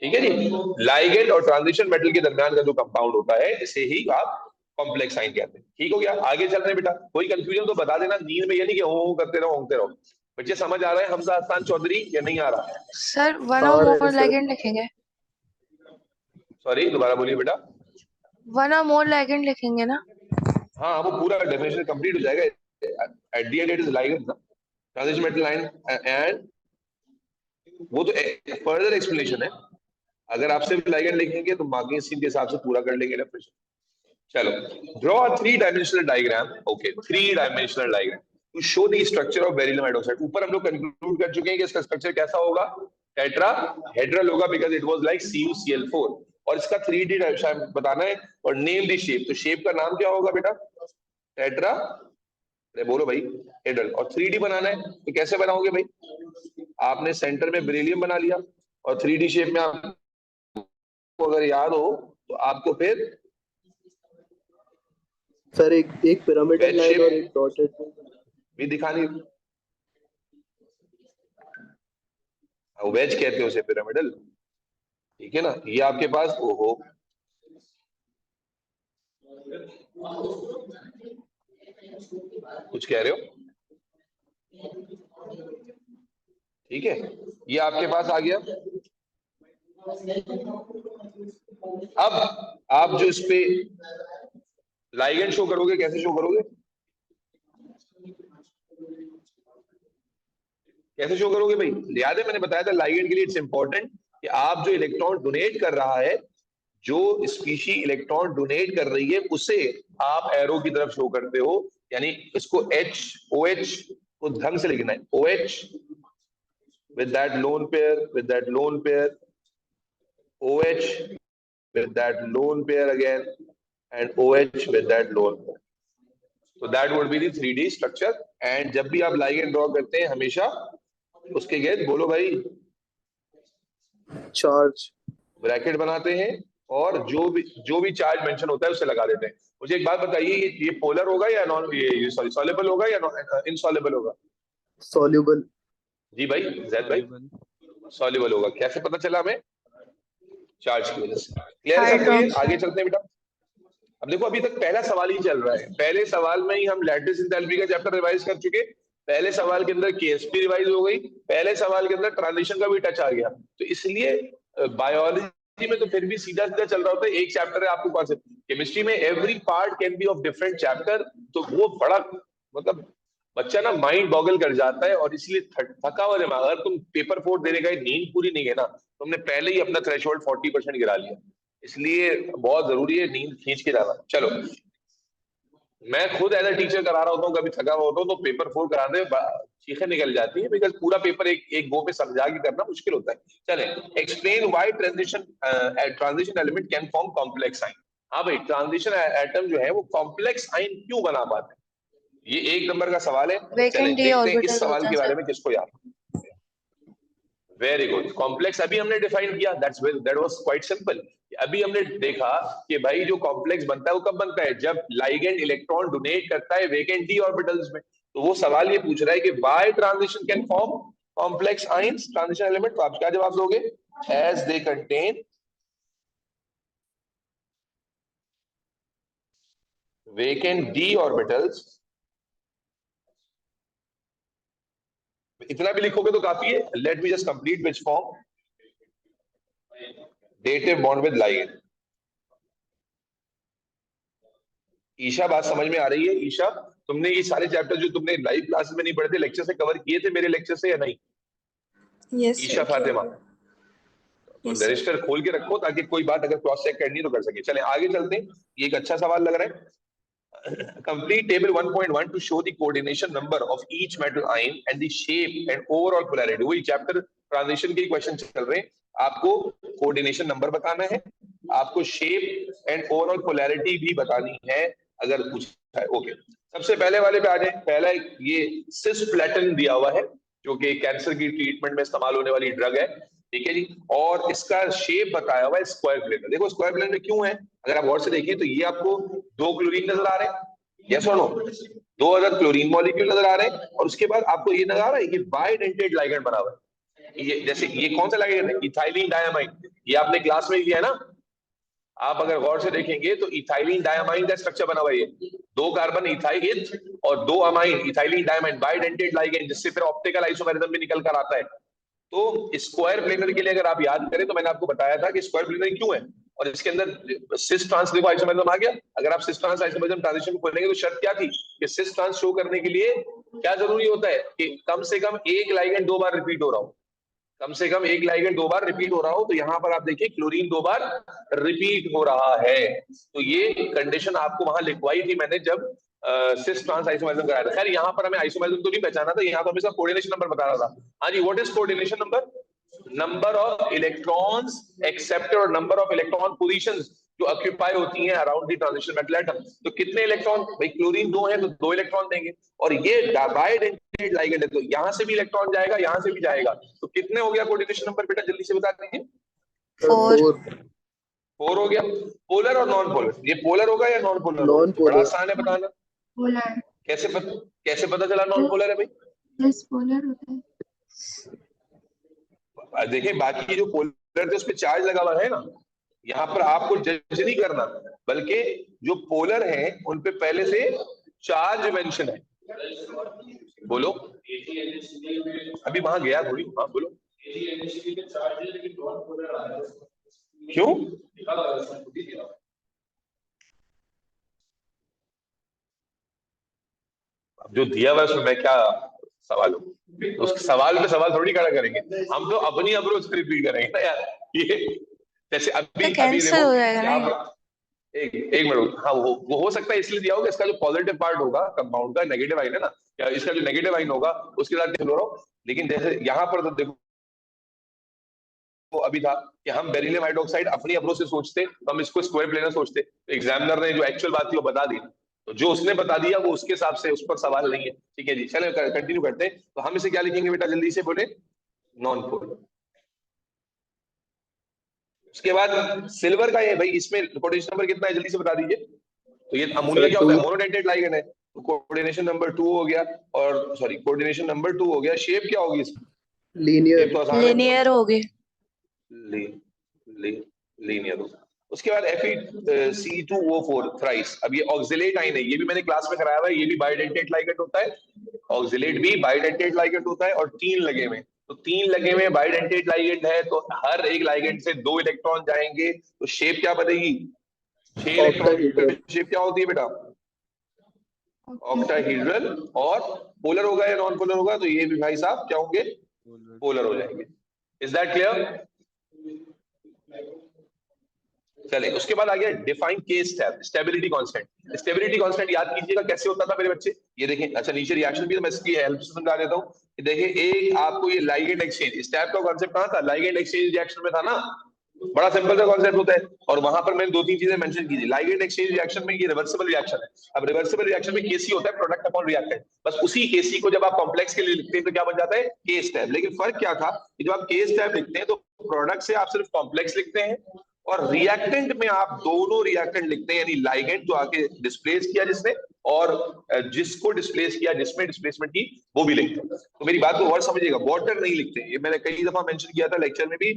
ठीक है जी, लाइगेंड और ट्रांजिशन मेटल के दरमियान का जो कंपाउंड होता है इसे ही आप कॉम्प्लेक्स आयन कहते हैं। ठीक हो गया, आगे चल रहे हैं बेटा, कोई कंफ्यूजन तो बता देना, नींद में ये नहीं कि हो करते रहो होंगते रहो। बच्चे समझ आ रहा है हमजा हसन चौधरी या नहीं आ रहा?
सर वन और मोर लाइगेंड लिखेंगे।
सॉरी दोबारा बोलिए बेटा।
वन और मोर लाइगेंड लिखेंगे ना?
हाँ वो पूरा डेफिनेशन कंप्लीट हो जाएगा। At the end it is ligand transition metal ion and वो तो फर्दर एक्सप्लेनेशन है। अगर आप सिर्फ लाइगेंड लिखेंगे तो मार्किंग स्कीम के हिसाब से पूरा कर लेंगे डेफिनेशन। चलो, draw a 3-dimensional diagram. Okay, 3-dimensional diagram to show the structure of beryllium hydroxide. ऊपर हम लोग कंक्लूड कर चुके हैं कि इसका स्ट्रक्चर कैसा होगा, टेट्राहेड्रल होगा because it was like CuCl4। और इसका 3D बताना है और नेम द शेप। तो शेप का नाम क्या होगा बेटा? टेट्रा, बोलो भाई, हेड्रल। और 3D बनाना है तो कैसे बनाओगे भाई? आपने सेंटर में बेरिलियम बना लिया और 3D शेप में आपको अगर याद हो तो आपको फिर
सर एक पिरामिडल लाइन और एक डॉटेड
भी दिखानी। वेज कहते हो उसे, पिरामिडल। ठीक है ना, ये आपके पास ओहो कुछ कह रहे हो? ठीक है, ये आपके पास आ गया। अब आप जो इस पे लाइगेंड शो करोगे, कैसे शो करोगे? कैसे शो करोगे भाई? याद है मैंने बताया था लाइगेंड के लिए इट्स इंपॉर्टेंट कि आप जो इलेक्ट्रॉन डोनेट कर रहा है, जो स्पीशी इलेक्ट्रॉन डोनेट कर रही है उसे आप एरो की तरफ शो करते हो। यानी इसको OH को ढंग से लिखना है, OH with that lone pair, with that lone pair, OH with that lone pair again, and OH with that lone pair. So that would be the 3D structure. And जब भी आप लाइगेंड ड्रॉ करते हैं हमेशा उसके gate बोलो भाई
charge
bracket बनाते हैं और जो भी चार्ज मेंशन होता है उसे लगा देते हैं। मुझे एक बात बताइए, ये पोलर होगा या नॉन, ये सॉरी सॉल्युबल होगा या इनसॉल्युबल होगा?
सॉल्युबल।
जी भाई, जैद भाई, सॉल्युबल होगा। कैसे पता चला हमें? चार्ज की वजह से। क्लियर है सबको ये? आगे चलते हैं बेटा। अब देखो अभी तक पहला सवाल ही चल रहा है। पहले सवाल में ही हम लैटिस एंथैल्पी का चैप्टर रिवाइज कर चुके। पहले सवाल के अंदर केएसपी रिवाइज हो गई, पहले सवाल के अंदर ट्रांजिशन का भी टच आ गया। तो इसलिए बायोलॉजी में तो फिर भी सीधा सीधा चल रहा होता है। एक चैप्टर है आपको कौन से, केमिस्ट्री में every part can be of different chapter. तो वो बड़ा मतलब बच्चा ना माइंड बॉगल कर जाता है और इसलिए थका हुआ दिमाग। अगर तुम पेपर 4 देने का नींद पूरी नहीं है ना, तुमने पहले ही अपना थ्रेशोल्ड 40% गिरा लिया। इसलिए बहुत जरूरी है नींद खींच के जाना। चलो, मैं खुद एज अ टीचर करा रहा होता हूँ, कभी थका हुआ होता हूँ तो पेपर 4 कराने चीखें निकल जाती है बिकॉज पूरा पेपर एक गो में समझा के करना मुश्किल होता है। चले, explain why transition element can form complex ion. हाँ भाई, ट्रांजिशन एटम जो है वो कॉम्प्लेक्स आयन क्यों बना पाते हैं? ये 1 नंबर का सवाल है। चले देखते हैं इस सवाल के बारे में किसको याद। वेरी गुड, कॉम्प्लेक्स अभी हमने डिफाइन किया। That was quite simple. अभी हमने देखा कि भाई जो कॉम्प्लेक्स बनता है वो कब बनता है? जब लाइगेंड इलेक्ट्रॉन डोनेट करता है वेकेंट डी ऑर्बिटल्स में। तो वो सवाल ये पूछ रहा है कि why transition can form complex ions, transition element. तो आप क्या जवाब दोगे? As they contain vacant d orbitals. इतना भी लिखोगे तो काफी है। Let me just complete which form dative bond with ligand. Isha बात समझ में आ रही है? ईशा, तुमने ये सारे चैप्टर जो तुमने लाइव क्लासेस में नहीं पढ़े थे, लेक्चर से कवर किए थे मेरे लेक्चर से या नहीं?
Yes,
Isha
sir.
फातिमा, तो
Yes, sir.
रजिस्टर खोल के रखो ताकि कोई बात अगर क्रॉस चेक करनी तो कर सके। चले आगे चलते हैं, ये एक अच्छा सवाल लग रहा है। Complete table 1.1 to show the coordination number of each metal ion and the shape and overall polarity। वही चैप्टर ट्रांजिशन के क्वेश्चन चल रहे हैं। आपको कोऑर्डिनेशन नंबर बताना है, आपको शेप एंड ओवरऑल पोलैरिटी भी बतानी है अगर पूछा है। ओके, सबसे पहले वाले पे आ जाए। पहला ये सिस्प्लेटिन दिया हुआ है जो कि कैंसर की ट्रीटमेंट में इस्तेमाल होने वाली ड्रग है। ठीक है जी, और इसका शेप बताया हुआ है स्क्वायर प्लेन। देखो स्क्वायर प्लेन में क्यों है, अगर आप गौर से देखिए तो ये आपको 2 क्लोरीन नजर आ रहे हैं, यस और नो? 2000 क्लोरीन मॉलिक्यूल नजर आ रहे हैं और उसके बाद आपको ये नजर आ रहा है कि बाइडेंटेट लाइगेंड बना हुआ है। ये जैसे ये कौन सा लाइगेंड है? Ethylene diamine. ये आपने क्लास में किया है ना? आप अगर गौर से देखेंगे तो इथाइलिन डायमाइन का स्ट्रक्चर बना हुआ है। 2 कार्बन इथाइल और 2 amine ethylene diamine bidentate ligand, जिससे फिर ऑप्टिकल आइसोमेरिज्म भी निकल कर आता है। तो स्क्वायर प्लेनर के लिए अगर आप याद करें तो मैंने आपको बताया था कि स्क्वायर प्लेनर क्यों है और इसके अंदर सिस ट्रांस देखो आइसोमेरिज्म आ गया। अगर आप सिस ट्रांस आइसोमेरिज्म ट्रांजिशन को खोलेंगे तो शर्त क्या थी कि सिस ट्रांस शो करने के लिए क्या जरूरी होता है कि कम से कम एक लाइगेंड 2 बार रिपीट हो रहा हो। कम से कम एक लाइगेंड 2 बार रिपीट हो रहा हो। तो यहां पर आप देखिए क्लोरीन 2 बार रिपीट हो रहा है। तो ये कंडीशन आपको वहां लिखवाई थी मैंने जब सिस ट्रांस आइसोमेरिज्म कराया था। खैर यहां पर हमें आइसोमेरिज्म तो नहीं पहचाना था, यहां तो हमें सिर्फ कोऑर्डिनेशन नंबर बता रहा था। हाँ जी, what is coordination number? Number of electrons accepted और नंबर ऑफ इलेक्ट्रॉन पोजीशंस जो ऑक्यूपाई होती हैं around the transition metal atom. तो कितने इलेक्ट्रॉन? भाई क्लोरीन 2 है तो 2 इलेक्ट्रॉन देंगे और ये बाइडेंटेट लाइगेंड है तो यहां से भी इलेक्ट्रॉन जाएगा, यहां से भी जाएगा। तो कितने हो गया कोऑर्डिनेशन नंबर बेटा? जल्दी से बता दीजिए।
4।
4 हो गया। पोलर और नॉन पोलर, ये पोलर होगा या नॉन पोलर होगा?
नॉन
बड़ा
पोलर।
आसान है बताना।
पोलर।
कैसे पता चला नॉन पोलर है भाई?
यस पोलर होता है।
देखिए बाकी जो पोलर थे उस पर चार्ज लगा हुआ है ना, यहाँ पर आपको जज नहीं करना, बल्कि जो पोलर हैं उन पे पहले से चार्ज मेंशन है। बोलो, अभी वहां गया थोड़ी। हाँ बोलो, क्यों? अब जो दिया हुआ है उसमें मैं क्या सवाल हूँ? उस सवाल पे सवाल थोड़ी खड़ा करेंगे, हम तो अपनी अप्रोच से रिपीट करेंगे ना यार। ये जैसे अभी अभी
कैंसिल
देखो
हो जाएगा
कि
ना।
आप एक मिनट। हाँ वो हो सकता है इसलिए दिया होगा, इसका जो पॉजिटिव पार्ट होगा कंपाउंड का नेगेटिव आइन है ना, या इसका जो नेगेटिव आइन होगा उसके साथ कैंसिल हो रहा हो। लेकिन जैसे यहाँ पर तो देखो अभी था कि हम बेरिलियम हाइड्रोक्साइड अपनी अप्रोच से सोचते तो हम इसको स्क्वायर प्लेनर सोचते। तो एग्जामिनर ने जो एक्चुअल बात थी वो बता दी, तो जो उसने बता दिया वो उसके हिसाब से, उस पर सवाल नहीं है। ठीक है जी, चलो कंटिन्यू करते हैं। तो हम इसे क्या लिखेंगे बेटा? जल्दी से बोले। Non polar. उसके बाद सिल्वर का ये भाई, इसमें कोऑर्डिनेशन नंबर कितना है? जल्दी से बता दीजिए। तो ये अमोनिया
सर
क्या
2।
होता है? मोनोडेंटेट लाइगेंड है, तो कोऑर्डिनेशन नंबर 2 हो गया। और सॉरी, कोऑर्डिनेशन नंबर 2 हो गया। शेप क्या होगी इसकी? Shape
linear.
तो आसान है।
लिनियर होगी।
ली, ली, लीनियर होगा। उसके बाद Fe2C2O4 थ्राइस। अब ये ऑक्सिलेट आइन है, ये भी मैंने क्लास में कराया हुआ है। ये भी बाइडेंटेट लाइगेंड होता है, ऑक्सिलेट भी बाइडेंटेट लाइगेंड होता है। और 3 लगे हुए, तो 3 लगे हुए बाइडेंटेट लाइगेंड है तो हर एक लाइगेंड से 2 इलेक्ट्रॉन जाएंगे। तो शेप क्या बनेगी? 6 इलेक्ट्रॉन।
ऑक्टाहेड्रल।
शेप क्या होती है बेटा? ऑक्टाहेड्रल। और पोलर होगा या नॉन पोलर होगा? तो ये भी भाई साहब क्या होंगे? पोलर हो जाएंगे। Is that clear? चले, उसके बाद आ गया डिफाइन के step, stability constant. Stability constant याद कीजिएगा कैसे होता था मेरे बच्चे, ये देखें। अच्छा नीचे रिएक्शन भी तो मैं इसकी हेल्प से समझा देता हूँ। देखिए एक आपको ये लाइगेंड एक्सचेंज, स्टेप का कांसेप्ट कहां था? लाइगेंड एक्सचेंज रिएक्शन में था ना। बड़ा सिंपल सा कॉन्सेप्ट होता है और वहां पर मैंने 2-3 चीजें मेंशन की थी। लाइगेंड एक्सचेंज रिएक्शन में ये रिवर्सिबल रिएक्शन है। अब रिवर्सिबल रिएक्शन में केसी होता है, प्रोडक्ट अपॉन रिएक्टेंट। बस उसी केसी को जब आप कॉम्प्लेक्स के लिए लिखते हैं तो क्या बन जाता है? के स्टेप। लेकिन फर्क क्या था कि जब आप के स्टेप लिखते हैं तो प्रोडक्ट से आप सिर्फ कॉम्प्लेक्स लिखते हैं और रिएक्टेंट में आप दोनों रिएक्टेंट लिखते हैं, यानी लाइगेंड जो आके डिस्प्लेस किया जिसने और जिसको डिस्प्लेस किया, जिसमें डिस्प्लेसमेंट की, वो भी लिखते हैं। तो मेरी बात को और समझिएगा, वाटर नहीं लिखते। ये मैंने कई दफा मेंशन किया था लेक्चर में भी,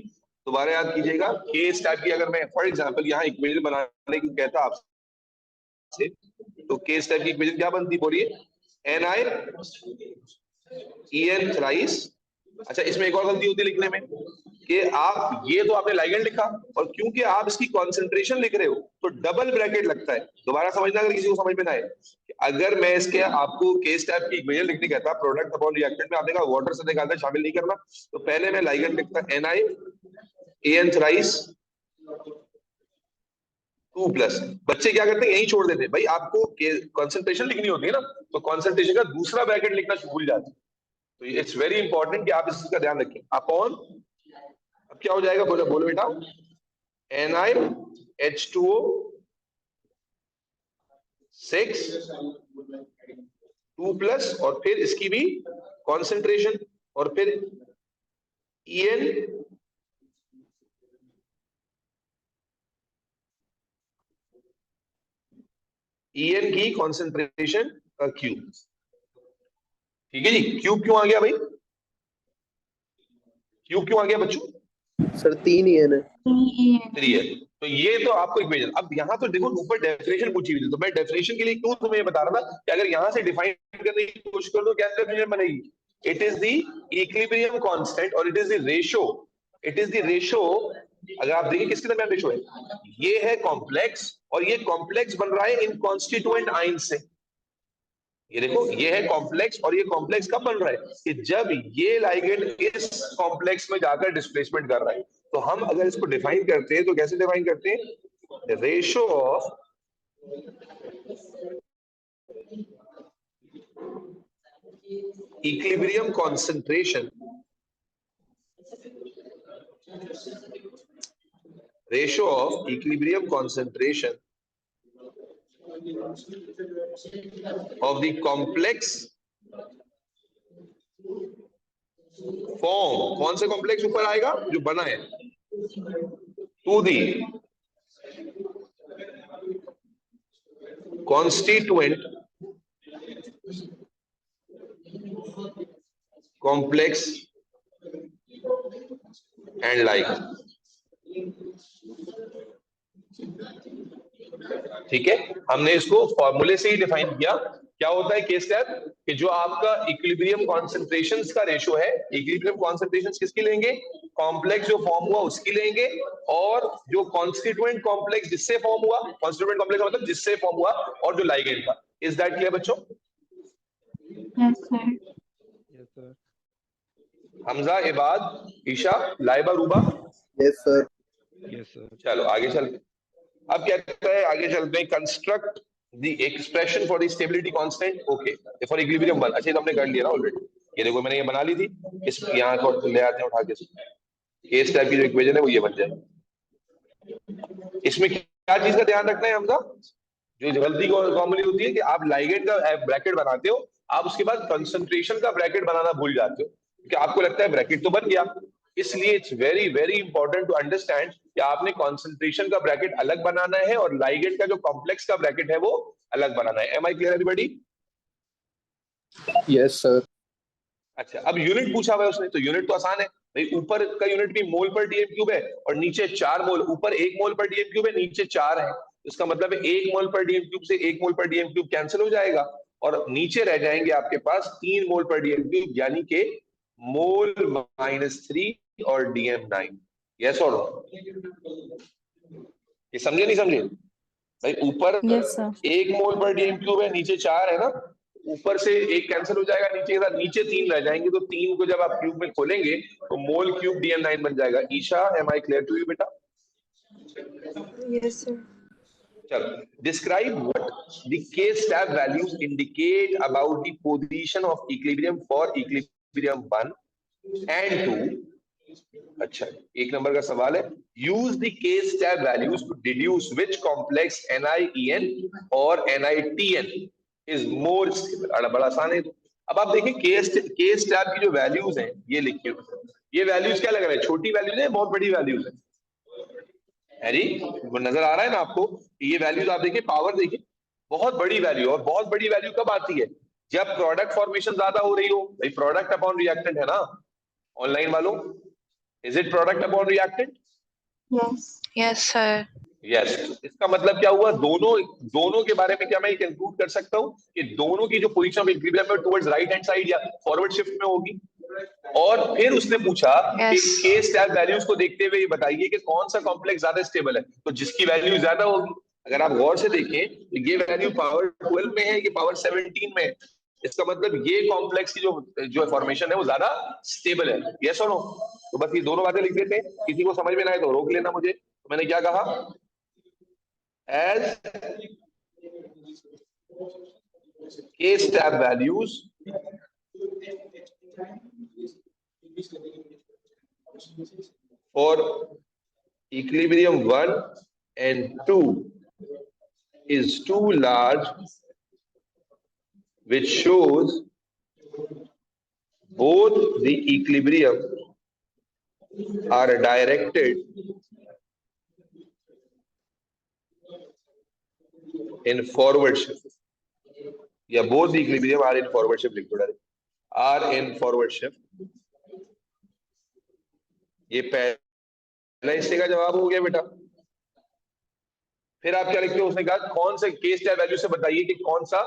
दोबारा याद कीजिएगा। केस टाइप की अगर मैं फॉर एग्जांपल यहाँ इक्वेशन बनाने की कहता आपसे, तो केस टाइप की इक्वेशन क्या बनती? बोलिए। NiEn thrice. अच्छा इसमें एक और गलती होती है लिखने में कि आप ये तो आपने लाइगेंड लिखा और क्योंकि आप इसकी कॉन्सेंट्रेशन लिख रहे हो तो डबल ब्रैकेट लगता है। दोबारा समझना अगर किसी को समझ में ना आए, अगर मैं इसके आपको केस टाइप की इक्वेशन लिखने कहता, प्रोडक्ट अपॉन रिएक्टेंट में आपने कहा वाटर से निकालते शामिल नहीं करना, तो पहले मैं लाइगेंड लिखता NiAn थ्राइस 2+। बच्चे क्या करते हैं? यही छोड़ देते हैं। भाई आपको कॉन्सेंट्रेशन लिखनी होती है ना, तो कॉन्सेंट्रेशन का दूसरा ब्रैकेट लिखना भूल जाते हैं। तो इट्स वेरी इंपॉर्टेंट कि आप इस चीज का ध्यान रखें। अपॉन, अब क्या हो जाएगा? बोलो बोलो बेटा। NiH2O 6 2+ और फिर इसकी भी कॉन्सेंट्रेशन और फिर En En की कॉन्सेंट्रेशन का क्यूब। ठीक है जी, क्यूब क्यों आ गया भाई? क्यूब क्यों आ गया बच्चों?
सर 3 ही है ना।
3 है। तो ये तो आपको इक्वेशन, अब यहाँ तो देखो ऊपर डेफिनेशन पूछी हुई थी, तो मैं डेफिनेशन के लिए क्यों तुम्हें बता रहा था कि अगर यहाँ से डिफाइन करने की कोशिश कर दो क्या डेफिनेशन बनेगी? It is the equilibrium constant और it is the ratio, it is the ratio. अगर आप देखिए किसके दरमियान रेशो है, ये है कॉम्प्लेक्स और ये कॉम्प्लेक्स बन रहा है इनकॉन्स्टिट्यूएंट आयन से। ये देखो ये है कॉम्प्लेक्स और ये कॉम्प्लेक्स कब बन रहा है कि जब ये लाइगेंड इस कॉम्प्लेक्स में जाकर डिस्प्लेसमेंट कर रहा है। तो हम अगर इसको डिफाइन करते हैं तो कैसे डिफाइन करते हैं? Ratio of equilibrium concentration, ratio of equilibrium concentration of the complex form, कौन से कॉम्प्लेक्स ऊपर आएगा जो बना है, to the constituent complex and like। ठीक है, हमने इसको फॉर्मूले से ही डिफाइन किया। क्या होता है केस स्टेप कि जो आपका इक्विलिब्रियम कॉन्सेंट्रेशंस का रेशो है, इक्विलिब्रियम कॉन्सेंट्रेशंस किसकी लेंगे? कॉम्प्लेक्स जो फॉर्म हुआ उसकी लेंगे, और जो कॉन्स्टिट्यूएंट कॉम्प्लेक्स जिससे फॉर्म हुआ, कॉन्स्टिट्यूएंट कॉम्प्लेक्स मतलब जिससे फॉर्म हुआ, और जो लाइगेंड था। इज दैट क्लियर बच्चों?
Yes, sir.
Yes, sir.
Hamza, Ibad, Isha, Laiba, Ruba.
Yes sir.
Yes, sir.
चलो आगे चलते। अब क्या कहता है, आगे चलते हैं, construct the expression for the stability constant, okay, for equilibrium 1। अच्छा, तो हमने कर लिया ना ऑलरेडी, ये देखो मैंने ये बना ली थी, इस यहाँ को ले आते हैं उठा के, केस टाइप की जो इक्वेशन है वो ये बन जाएगी। इसमें क्या चीज का ध्यान रखना है हमजा? जो गलती कॉमनली होती है कि आप लाइगेंड का ब्रैकेट बनाते हो, आप उसके बाद कंसंट्रेशन का ब्रैकेट बनाना भूल जाते हो, क्योंकि आपको लगता है ब्रैकेट तो बन गया। इसलिए it's very very important to understand कि आपने कंसंट्रेशन का ब्रैकेट अलग बनाना है और लाइगेंड का जो कॉम्प्लेक्स का ब्रैकेट है वो अलग बनाना है। Am I clear everybody?
Yes sir.
अच्छा, अब यूनिट पूछा हुआ है उसने, तो यूनिट तो आसान है भाई, ऊपर का यूनिट भी मोल पर डीएम क्यूब है और नीचे 4 मोल, ऊपर 1 मोल पर डीएम क्यूब है, नीचे 4 है। इसका मतलब है 1 मोल पर डीएम क्यूब से 1 मोल पर डीएम क्यूब कैंसिल हो जाएगा और नीचे रह जाएंगे आपके पास 3 मोल पर डीएम क्यूब, यानी कि मोल -3 और DM9। यस और नो? ये समझे नहीं समझे भाई? ऊपर
Yes, sir.
1 मोल पर डीएम क्यूब है, नीचे 4 है ना, ऊपर से 1 कैंसिल हो जाएगा, नीचे के साथ नीचे 3 रह जाएंगे, तो 3 को जब आप क्यूब में खोलेंगे तो मोल क्यूब DM9 बन जाएगा। Isha, am I clear to you बेटा?
Yes, sir.
चलो, describe what the case step values indicate about the position of equilibrium for equilibrium 1 and 2। अच्छा, 1 नंबर का सवाल है, use the case step values to deduce which complex NiEn और NiTn is more stable. बड़ा आसान है। अब आप देखिए केस स्टेप की जो वैल्यूज हैं ये लिखिए। ये वैल्यूज क्या लग रहा है, छोटी वैल्यूज है, बहुत बड़ी वैल्यूज है जी? वो नजर आ रहा है ना आपको? ये वैल्यूज आप देखिए, पावर देखिए, बहुत बड़ी वैल्यू। और बहुत बड़ी वैल्यू कब आती है? जब प्रोडक्ट फॉर्मेशन ज्यादा हो रही हो भाई, प्रोडक्ट अपॉन रिएक्टेंट है ना ऑनलाइन वालों, is it product upon reactant?
Yes.
Yes, sir.
Yes. इसका मतलब क्या हुआ, दोनों के बारे में क्या मैं कंक्लूड कर सकता हूं कि दोनों की जो पोजीशन ऑफ इक्विलिब्रियम है टुवर्ड्स राइट हैंड साइड या फॉरवर्ड शिफ्ट में होगी। और फिर उसने पूछा कि
Yes.
केस स्टेप वैल्यूज को देखते हुए ये बताइए कि कौन सा कॉम्प्लेक्स ज्यादा स्टेबल है, तो जिसकी वैल्यू ज्यादा होगी। अगर आप गौर से देखें तो ये वैल्यू पावर 12 में है, ये पावर 17 में है। इसका मतलब ये कॉम्प्लेक्स की जो फॉर्मेशन है वो ज्यादा स्टेबल है। यस और नो? तो बस ये दोनों बातें लिख देते हैं, किसी को समझ में ना आए तो रोक लेना मुझे। तो मैंने क्या कहा, as case step values for equilibrium 1 and 2 is too large, which shows both the equilibrium are directed in forward shift, या both the equilibrium are in forward shift, लिख दो direct, are in forward shift. ये पहला हिस्से का जवाब हो गया बेटा। फिर आप क्या लिखते हो, उसने कहा कौन से केस टाइप वैल्यू से बताइए कि कौन सा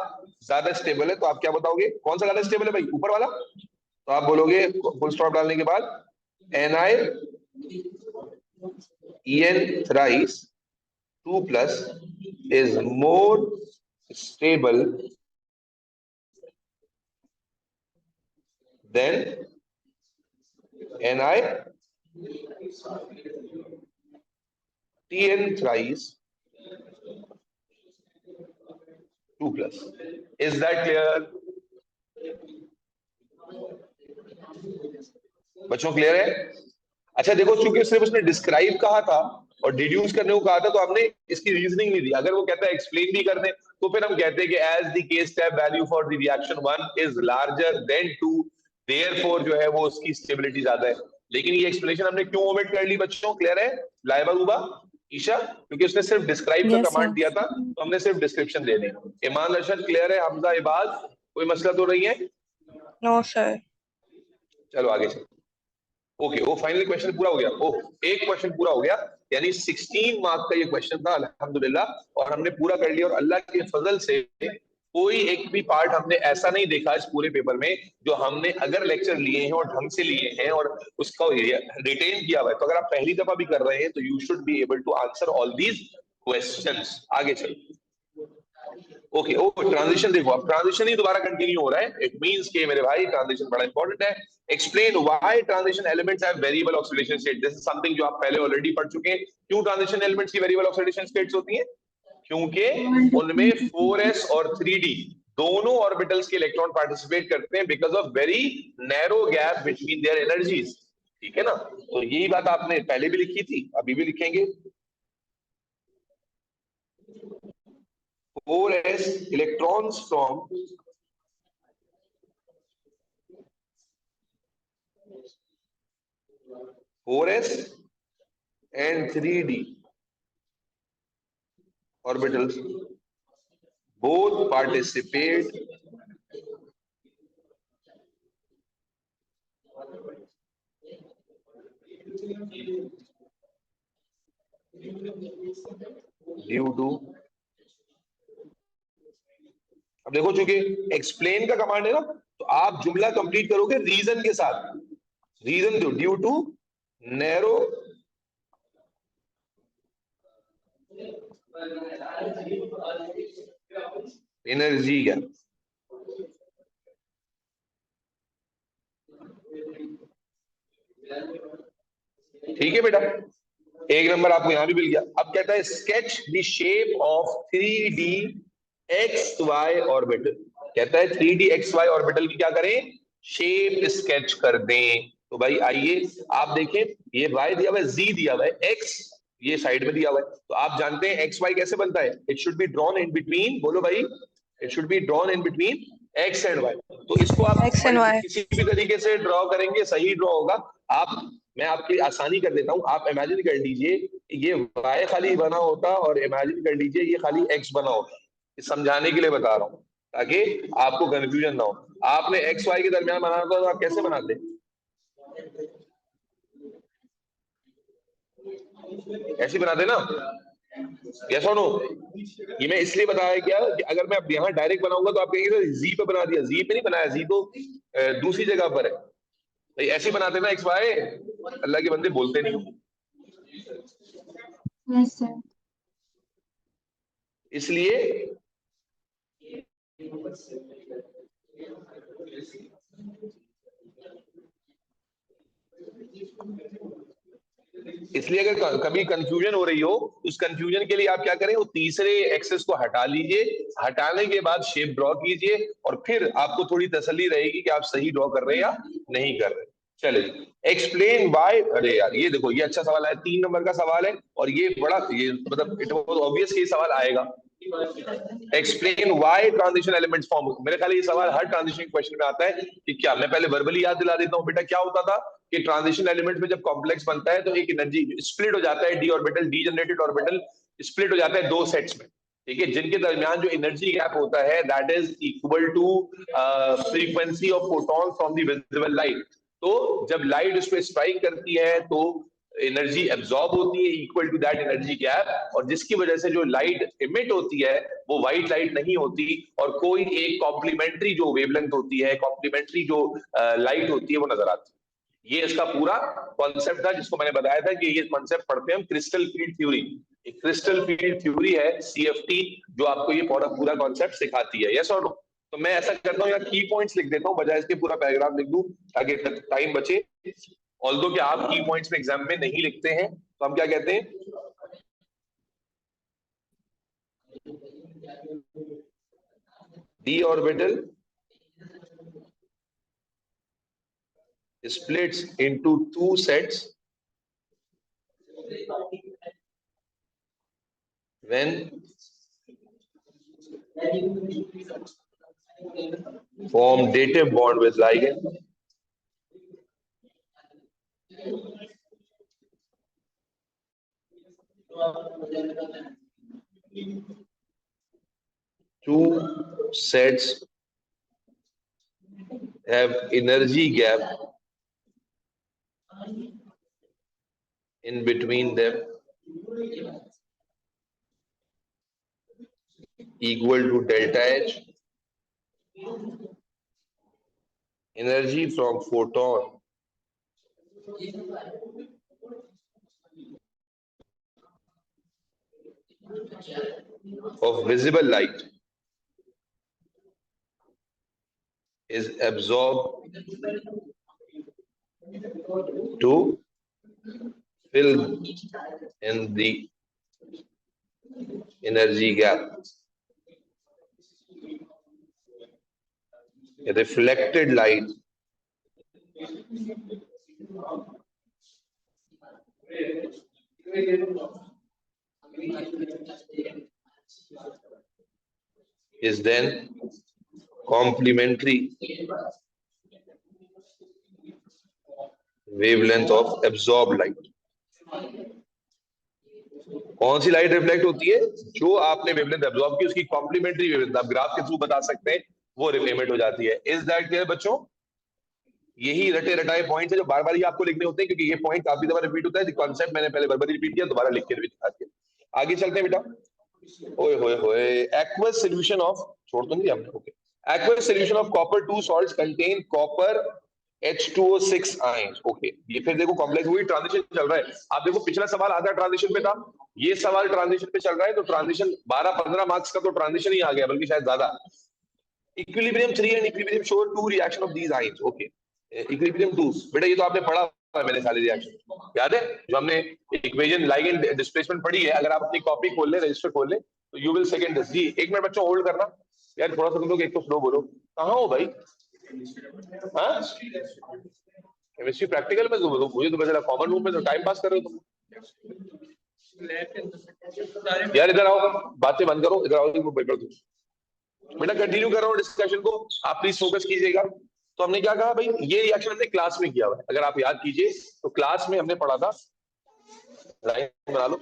ज्यादा स्टेबल है, तो आप क्या बताओगे, कौन सा ज्यादा स्टेबल है भाई, ऊपर वाला। तो आप बोलोगे फुल स्टॉप डालने के बाद Ni En thrice 2 plus is more stable than Ni Tn thrice 2 plus. Is that clear? बच्चों क्लियर है? अच्छा देखो, चूंकि सिर्फ उसने डिस्क्राइब कहा था और डिड्यूस करने को कहा था, तो हमने इसकी रीजनिंग नहीं दी। अगर वो कहता है एक्सप्लेन भी कर दे, तो फिर हम कहते हैं कि as the case tap value for the reaction 1 is larger than 2, therefore जो है वो उसकी स्टेबिलिटी ज्यादा है। लेकिन ये एक्सप्लेनेशन हमने क्यों ओमिट कर ली बच्चों, क्लियर है? लाइबा उबा ईशा, क्योंकि उसने सिर्फ डिस्क्राइब का
Yes,
कमांड
sir.
दिया था, तो हमने सिर्फ डिस्क्रिप्शन दे दी। ईमान अरशद क्लियर है? हमजा इबाद कोई मसला तो नहीं है?
No, sir.
चलो आगे चलो। ओके, वो फाइनली क्वेश्चन पूरा हो गया। ओ, एक क्वेश्चन पूरा हो गया, यानी 16 मार्क का ये क्वेश्चन था अल्हम्दुलिल्लाह, और हमने पूरा कर लिया। और अल्लाह के फजल से कोई एक भी पार्ट हमने ऐसा नहीं देखा इस पूरे पेपर में जो हमने अगर लेक्चर लिए हैं और ढंग से लिए हैं और उसका रिटेन किया हुआ है, तो अगर आप पहली दफा भी कर रहे हैं तो you should be able to answer all these questions. आगे चलिए। ओके, ओ ट्रांजिशन देखो, अब ट्रांजिशन ही दोबारा कंटिन्यू हो रहा है। इट मींस कि मेरे भाई ट्रांजिशन बड़ा इंपॉर्टेंट है। Explain why transition elements have variable oxidation state. This is something जो आप पहले ऑलरेडी पढ़ चुके हैं। क्यों ट्रांजिशन एलिमेंट्स की वेरिएबल ऑक्सीडेशन स्टेट्स होती हैं? क्योंकि उनमें 4s और 3d दोनों ऑर्बिटल्स के इलेक्ट्रॉन पार्टिसिपेट करते हैं because of very narrow gap between their energies. ठीक है ना? तो यही बात आपने पहले भी लिखी थी, अभी भी लिखेंगे। 4s electrons from 4s and 3d orbitals both participate due to, अब देखो चूंकि एक्सप्लेन का कमांड है ना, तो आप जुमला कंप्लीट करोगे रीजन के साथ। रीजन दो, due to narrow energy gap. ठीक है बेटा, एक नंबर आपको यहां भी मिल गया। अब कहता है sketch the shape of 3D XY orbital. कहता है 3D XY ऑर्बिटल की क्या करें, शेप स्केच कर दें। तो भाई आइए आप देखें, ये Y दिया हुआ है, Z दिया हुआ है, X ये साइड में दिया हुआ है। तो आप जानते हैं XY कैसे बनता है? It should be drawn in between, बोलो भाई, it should be drawn in between X and Y। तो इसको आप
X and Y.
किसी भी तरीके से ड्रॉ करेंगे सही ड्रॉ होगा। आप, मैं आपकी आसानी कर देता हूं, आप इमेजिन कर लीजिए ये Y खाली बना होता और इमेजिन कर लीजिए ये खाली X बना होता। समझाने के लिए बता रहा हूं ताकि आपको कंफ्यूजन ना हो। आपने एक्स वाई के दरमियान बनाना था तो आप कैसे बनाते? ऐसे बनाते ना? यस और नो? ये मैं इसलिए बताया क्या कि अगर मैं अब यहाँ डायरेक्ट बनाऊंगा तो आप कहेंगे तो जी पे बना दिया। जी पे नहीं बनाया, जी तो दूसरी जगह पर है। तो ऐसे बनाते ना एक्स वाई, अल्लाह के बंदे बोलते नहीं।
Yes, sir.
इसलिए अगर कभी कंफ्यूजन हो रही हो, उस कंफ्यूजन के लिए आप क्या करें, वो तीसरे एक्सेस को हटा लीजिए। हटाने के बाद शेप ड्रॉ कीजिए और फिर आपको थोड़ी तसल्ली रहेगी कि आप सही ड्रॉ कर रहे हैं या नहीं कर रहे। चलिए, एक्सप्लेन व्हाई। अरे यार ये देखो, ये अच्छा सवाल है, 3 नंबर का सवाल है और ये बड़ा, ये मतलब इट वाज ऑब्वियस कि ये सवाल आएगा। Explain why transition elements form. मेरे ख्याल ये सवाल हर ट्रांजिशन क्वेश्चन में आता है कि क्या, मैं पहले वर्बली याद दिला देता हूँ बेटा। क्या होता था कि ट्रांजिशन एलिमेंट में जब कॉम्प्लेक्स बनता है तो एक एनर्जी स्प्लिट हो जाता है, D orbital, D generated orbital split हो जाता है 2 सेट्स में। ठीक है, जिनके दरमियान जो एनर्जी गैप होता है that is equal to frequency of photon from the visible light. तो जब लाइट उस पर स्ट्राइक करती है तो एनर्जी एब्जॉर्ब होती है equal to that energy gap, और जिसकी वजह से जो लाइट इमिट होती है वो व्हाइट लाइट नहीं होती, और कोई एक कॉम्प्लीमेंट्री जो वेवलेंथ होती है, कॉम्प्लीमेंट्री जो लाइट होती है वो नजर आती है। ये इसका पूरा कॉन्सेप्ट था जिसको मैंने बताया था कि ये कॉन्सेप्ट पढ़ते हैं हम crystal field theory. Crystal field theory है CFT जो आपको ये पूरा कॉन्सेप्ट सिखाती है। यस और नो? तो मैं ऐसा करता हूँ यार की पॉइंट्स लिख देता हूँ बजाय इसके पूरा पैराग्राफ लिख दूं ताकि टाइम बचे। ऑल्दो कि आप की पॉइंट्स में एग्जाम में नहीं लिखते हैं तो हम क्या कहते हैं, d orbital splits into two sets when form dative bond with ligand two sets have energy gap in between them equal to delta H. Energy from photon of visible light is absorbed to fill in the energy gap. A reflected light is then complementary wavelength of absorbed light. कौन सी light reflect होती है? जो आपने wavelength absorb की उसकी complementary wavelength आप graph के through बता सकते हैं वो रिफ्लेक्ट हो जाती है। इज दैट क्लियर बच्चों? यही रटे रटाए पॉइंट्स है जो बार बार ही आपको लिखने होते हैं क्योंकि ये पॉइंट काफी दफा रिपीट होता है। कॉन्सेप्ट मैंने पहले बार रिपीट किया, दोबारा लिख के भी दिखा दिया। आगे चलते हैं बेटा। ओए होए होए, एक्वस सॉल्यूशन ऑफ, छोड़ तो नहीं दिया हमने? Okay. Aqueous solution of copper 2 salts contain copper H2O6 ions. Okay, ये फिर देखो कॉम्प्लेक्स वही ट्रांजिशन चल रहा है। आप देखो पिछला सवाल आधा ट्रांजिशन पे था, ये सवाल ट्रांजिशन पे चल रहा है, तो ट्रांजिशन 12-15 मार्क्स का तो ट्रांजिशन ही आ गया, बल्कि शायद ज्यादा। Equilibrium 3 and equilibrium show 2 reaction of these ions. Okay, equilibrium 2 बेटा ये तो आपने पढ़ा है, मैंने सारे रिएक्शन याद है जो हमने इक्वेशन लाइगेंड डिस्प्लेसमेंट पढ़ी है। अगर आप अपनी कॉपी खोल ले, रजिस्टर खोल ले तो यू विल सेकंड दिस। जी एक मिनट बच्चों होल्ड करना यार, थोड़ा सा तुम लोग एक तो स्लो बोलो। कहाँ हो भाई? हाँ, केमिस्ट्री प्रैक्टिकल में तुम मुझे तो पता कॉमन रूम में तो टाइम पास कर रहे हो तुम। यार इधर आओ, बातें बंद करो, इधर आओ पेपर दो। बेटा कंटिन्यू कर रहा हूँ डिस्कशन को, आप प्लीज फोकस कीजिएगा। तो हमने क्या कहा भाई, ये रिएक्शन हमने क्लास में किया हुआ है, अगर आप याद कीजिए तो क्लास में हमने पढ़ा था। लाइन बना लो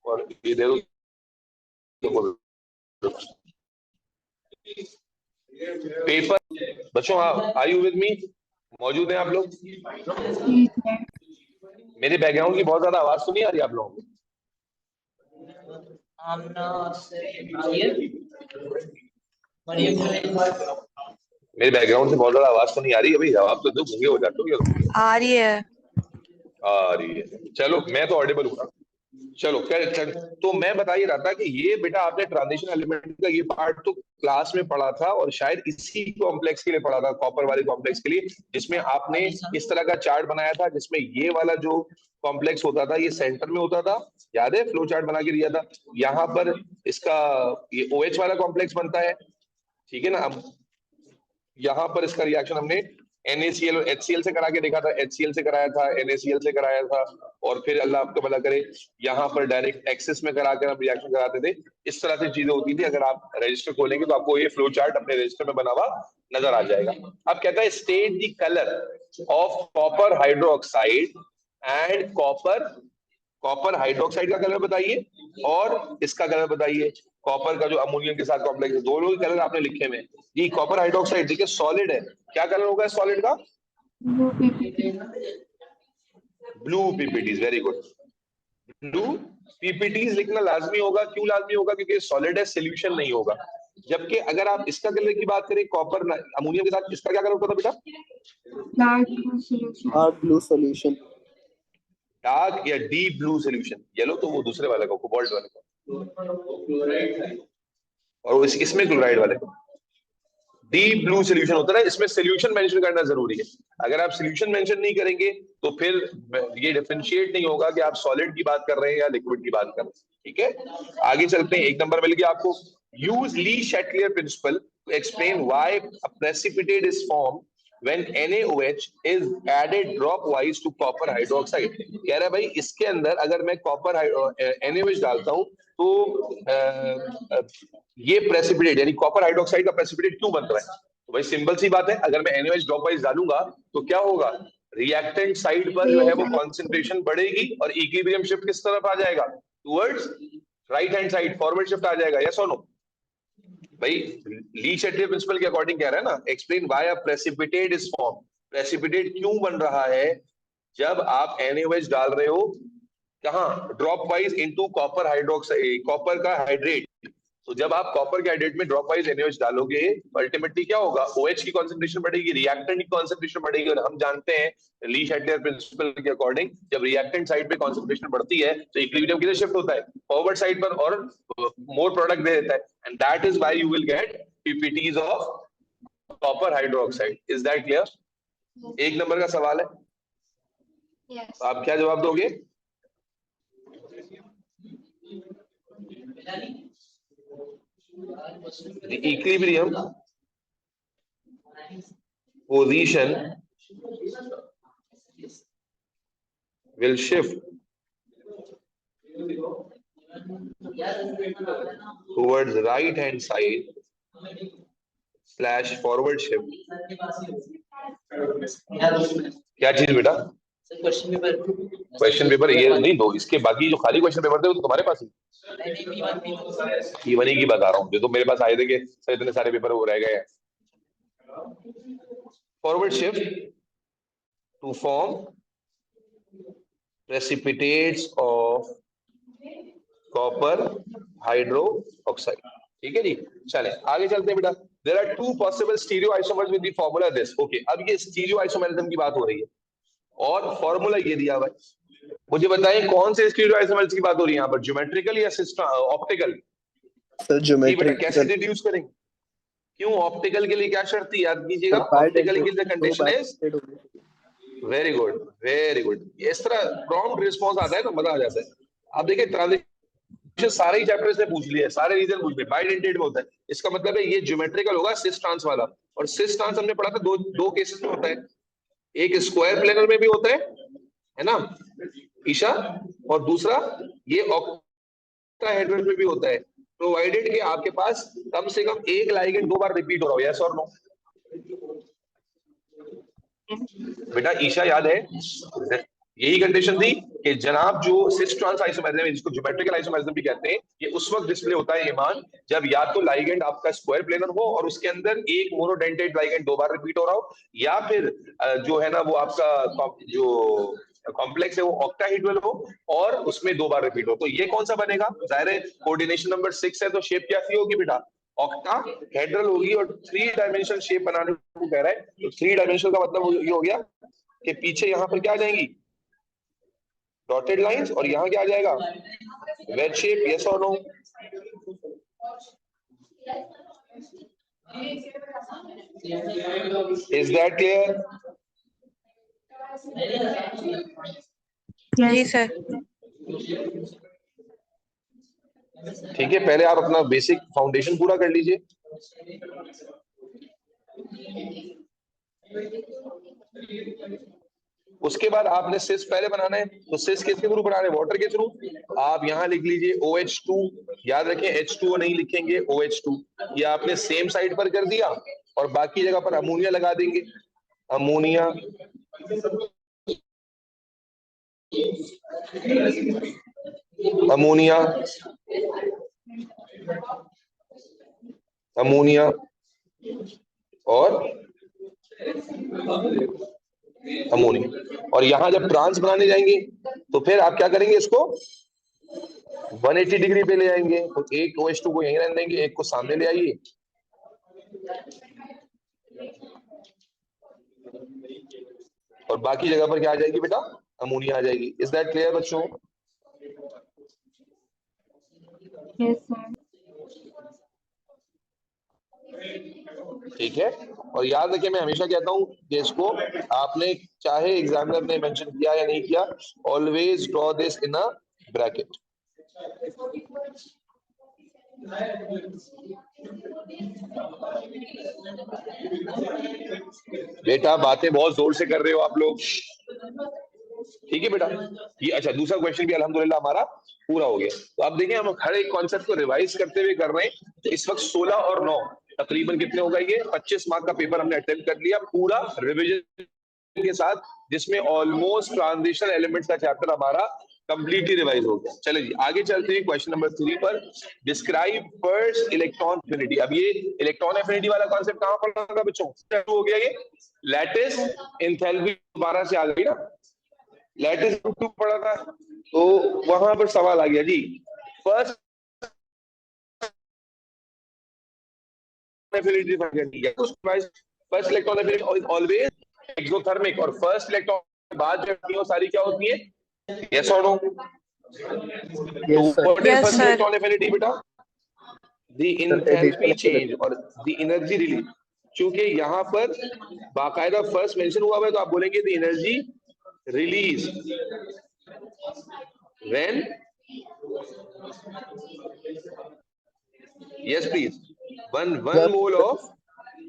और ये दे दो। पेपर बच्चों, आर यू विद मी? मौजूद हैं आप लोग? मेरे बैकग्राउंड की बहुत ज्यादा आवाज तो नहीं आ रही आप लोगों को? मेरे बैकग्राउंड से बहुत ज्यादा आवाज तो नहीं आ रही है भाई? जवाब तो दो, गूंगे हो जाते हो।
आ रही है।
आ रही है, चलो मैं तो ऑडिबल हूँ ना। चलो तो मैं बता ही रहा था कि ये बेटा आपने ट्रांजिशन एलिमेंट का ये पार्ट तो क्लास में पढ़ा था, और शायद इसी कॉम्प्लेक्स के लिए पढ़ा था, कॉपर वाले कॉम्प्लेक्स के लिए, जिसमें आपने इस तरह का चार्ट बनाया था जिसमें ये वाला जो कॉम्प्लेक्स होता था ये सेंटर में होता था, याद है? फ्लो चार्ट बना के दिया था। यहाँ पर इसका ये OH वाला कॉम्प्लेक्स बनता है, ठीक है ना। अब यहाँ पर इसका रिएक्शन हमने NaCl और HCl से करा के देखा था, HCl से कराया था, NaCl से कराया था, और फिर अल्लाह आपको भला करे यहाँ पर डायरेक्ट एक्सेस में करा कर हम रिएक्शन कराते थे। इस तरह से चीजें होती थी। अगर आप रजिस्टर खोलेंगे तो आपको ये फ्लो चार्ट अपने रजिस्टर में बना हुआ नजर आ जाएगा। अब कहता है state the colour of copper hydroxide and copper hydroxide का कलर बताइए और इसका कलर बताइए। कॉपर का जो अमोनियम के साथ कॉम्प्लेक्स है, दोनों ही कलर आपने लिखे में जी। कॉपर हाइड्रोक्साइड देखिए सॉलिड है, क्या कलर होगा सॉलिड का?
Blue PPT.
Blue PPTs, very good. Blue PPTs लिखना लाजमी होगा, क्यों लाजमी होगा? क्योंकि सॉलिड है, सोल्यूशन नहीं होगा। जबकि अगर आप इसका कलर की बात करें कॉपर अमोनियम के साथ, इसका क्या कलर होता था बेटा?
Dark blue solution.
Dark blue solution.
Dark या डीप ब्लू सोल्यूशन। येलो तो वो दूसरे वाले का, कोबाल्ट वाले का, और इसमें क्लोराइड वाले का डीप ब्लू सोल्यूशन होता है ना। इसमें सोल्यूशन मेंशन करना जरूरी है। अगर आप सोल्यूशन मेंशन नहीं करेंगे तो फिर ये डिफरेंशिएट नहीं होगा कि आप सॉलिड की बात कर रहे हैं या लिक्विड की बात कर रहे हैं। ठीक है, आगे चलते हैं। 1 नंबर मिल गया आपको। Use Le Chatelier principle to explain why a precipitate is form when NaOH is added drop wise to copper hydroxide। कह रहा है भाई इसके अंदर अगर मैं कॉपर NaOH डालता हूं तो ये प्रेसिपिटेट यानी कॉपर हाइड्रोक्साइड का प्रेसिपिटेट क्यों बन रहा है? तो भाई सिंपल सी बात है, अगर मैं NaOH ड्रॉप वाइज डालूंगा तो क्या होगा? रिएक्टेंट साइड पर जो है वो कॉन्सेंट्रेशन बढ़ेगी और इक्विलिब्रियम शिफ्ट किस तरफ आ जाएगा? Towards right hand side, forward shift आ जाएगा। यस और नो? भाई ली शैटलियर प्रिंसिपल के अकॉर्डिंग कह रहा है ना, explain why a precipitate is form. Precipitate क्यों बन रहा है जब आप NaOH डाल रहे हो कहां? Drop wise into copper hydroxide, copper का हाइड्रेट। तो जब आप कॉपर के हाइड्रेट में ड्रॉप वाइज NaOH डालोगे अल्टीमेटली क्या होगा? OH की कंसंट्रेशन बढ़ेगी, रिएक्टेंट की कंसंट्रेशन बढ़ेगी। और हम जानते हैं ली शैटलियर प्रिंसिपल के अकॉर्डिंग जब रिएक्टेंट साइड पे कंसंट्रेशन बढ़ती है तो इक्विलिब्रियम किधर शिफ्ट होता है? फॉरवर्ड साइड पर, और मोर प्रोडक्ट दे देता है। And that is why you will get PPTs of copper hydroxide. Is that clear? 1 number का सवाल है,
Yes.
आप क्या जवाब दोगे? The equilibrium position will shift towards right hand side / forward shift। क्या चीज बेटा? क्वेश्चन पेपर ये नहीं दो, इसके बाकी जो खाली क्वेश्चन पेपर थे वो तो तुम्हारे पास ही। P1 की बता रहा हूँ, जो तो मेरे पास आए थे कि सर इतने सारे पेपर वो रह गए। Forward shift to form precipitates of copper hydroxide। ठीक है जी, चले आगे चलते हैं बेटा। There are 2 possible stereoisomers with the formula this। Okay, अब ये stereoisomerism की बात हो रही है और फॉर्मूला ये दिया हुआ है। मुझे बताएं कौन से स्टीरियोआइसोमर्स की बात हो रही है यहाँ पर, ज्योमेट्रिकल या ऑप्टिकल?
सर ज्योमेट्रिक
कैसे डिड्यूस करेंगे? क्यों? ऑप्टिकल के लिए क्या शर्त थी याद कीजिएगा? ऑप्टिकल की condition is very good, very good. इस तरह प्रॉम्प्ट रिस्पांस आता है तो मजा आ जाता है। आप देखिए ट्रांजिशन सारे ही चैप्टर्स ने पूछ लिए, सारे रीजन पूछ लिए, बाइडेंटेड में होता है। इसका मतलब है ये ज्योमेट्रिकल होगा सिस ट्रांस वाला। और सिस ट्रांस हमने पढ़ा था दो केसेस में होता है, एक स्क्वायर प्लेनर में भी होता है ना ईशा, और दूसरा ये ऑक्टाहेड्रल में भी होता है, प्रोवाइडेड कि आपके पास कम से कम एक लाइगेंड 2 बार रिपीट हो रहा हो। यस और नो? बेटा ईशा याद है यही कंडीशन थी कि जनाब जो सिस ट्रांस आइसोमेरिज्म है, जिसको ज्योमेट्रिकल आइसोमेरिज्म भी कहते हैं, ये उस वक्त डिस्प्ले होता है ईमान जब या तो लाइगेंड आपका स्क्वायर प्लेनर हो और उसके अंदर एक मोनोडेंटेड लाइगेंड 2 बार रिपीट हो रहा हो, या फिर जो है ना वो आपका जो कॉम्प्लेक्स है वो ऑक्टाहेड्रल हो और उसमें 2 बार रिपीट हो। तो ये कौन सा बनेगा? जाहिर है कोऑर्डिनेशन नंबर 6 है तो शेप क्या सी होगी बेटा? ऑक्टाहेड्रल होगी। और 3 डायमेंशनल शेप बनाने को कह रहा है, तो 3 डायमेंशनल का मतलब ये हो गया कि पीछे यहाँ पर क्या आ जाएंगी? डॉटेड लाइंस, और यहाँ क्या आ जाएगा? Wedge shape. यस और नो? Is that clear?
जी सर।
ठीक है, पहले आप अपना बेसिक फाउंडेशन पूरा कर लीजिए। उसके बाद आपने सिस पहले बनाना है, तो सिस किसके थ्रू बना रहे हैं? वाटर के थ्रू। आप यहां लिख लीजिए OH2, याद रखें H2O नहीं लिखेंगे, OH2। ये आपने सेम साइड पर कर दिया और बाकी जगह पर अमोनिया लगा देंगे। अमोनिया अमोनिया अमोनिया और अमोनिया, और यहां जब ट्रांस बनाने जाएंगे तो फिर आप क्या करेंगे, इसको 180 डिग्री पे ले आएंगे। तो एक OH2 को यहीं रहने देंगे, एक को सामने ले आइए। और बाकी जगह पर क्या आ जाएगी बेटा, अमोनिया आ जाएगी। इज दैट क्लियर बच्चों?
Yes, sir.
ठीक है। और याद रखिए, मैं हमेशा कहता हूं कि इसको आपने चाहे एग्जामिनर ने मेंशन किया या नहीं किया, always draw this in a bracket. बेटा बातें बहुत जोर से कर रहे हो आप लोग, ठीक है बेटा। ये अच्छा, दूसरा क्वेश्चन भी अल्हम्दुलिल्लाह हमारा पूरा हो गया। तो अब देखें, हम हर एक कॉन्सेप्ट को रिवाइज करते हुए कर रहे हैं। तो इस वक्त 16 और 9 तकरीबन कितने होगा, ये 25 मार्क का पेपर हमने अटेम्प्ट कर लिया पूरा रिविजन के साथ, जिसमें ऑलमोस्ट ट्रांजिशन एलिमेंट्स का चैप्टर हमारा कंप्लीटली रिवाइज हो गया। चले जी आगे चलते हैं क्वेश्चन नंबर 3 पर। Describe first electron affinity. अब ये इलेक्ट्रॉन एफिनिटी वाला कॉन्सेप्ट कहां पढ़ा था बच्चों? हो गया ये लैटिस एंथैल्पी, दोबारा से आ गई ना, लैटिस टू पढ़ा था, तो वहां पर सवाल आ गया जी, first affinity first electron affinity always exothermic, और फर्स्ट इलेक्ट्रॉन के बाद जो होती है वो सारी क्या होती है, यस और नो? तो
Yes, sir.
What is
Yes,
first
sir.
Electron affinity बेटा? द एंथैल्पी चेंज और द एनर्जी रिलीज। क्योंकि यहाँ पर बाकायदा फर्स्ट मेंशन हुआ है, तो आप बोलेंगे the energy release when, yes please, one
When
mole of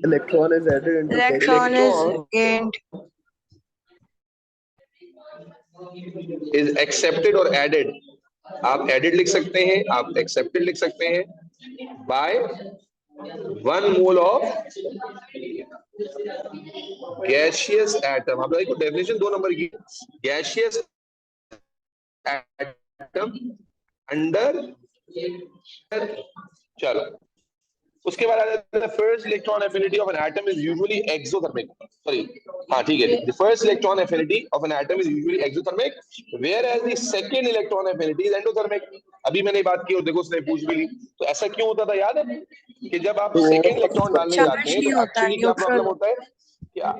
electron is added into
Electron is
electron
gained.
is accepted or added, आप added लिख सकते हैं, आप accepted लिख सकते हैं, by 1 mole of gaseous atom। आप देखो डेफिनेशन 2 नंबर की, gaseous atom अंडर, चलो उसके बाद आ जाता है first electron affinity of an atom is usually exothermic, sorry हाँ ठीक है, the first electron affinity of an atom is usually exothermic where as the second electron affinity is endothermic. अभी मैंने बात की और देखो उसने पूछ भी ली, तो ऐसा क्यों होता था याद है कि जब आप
तो
सेकंड इलेक्ट्रॉन डालने
चार्ज
जाते हैं
नहीं
तो
होता,
एक्चुअली क्या
न्यूट्रल
प्रॉब्लम होता है, क्या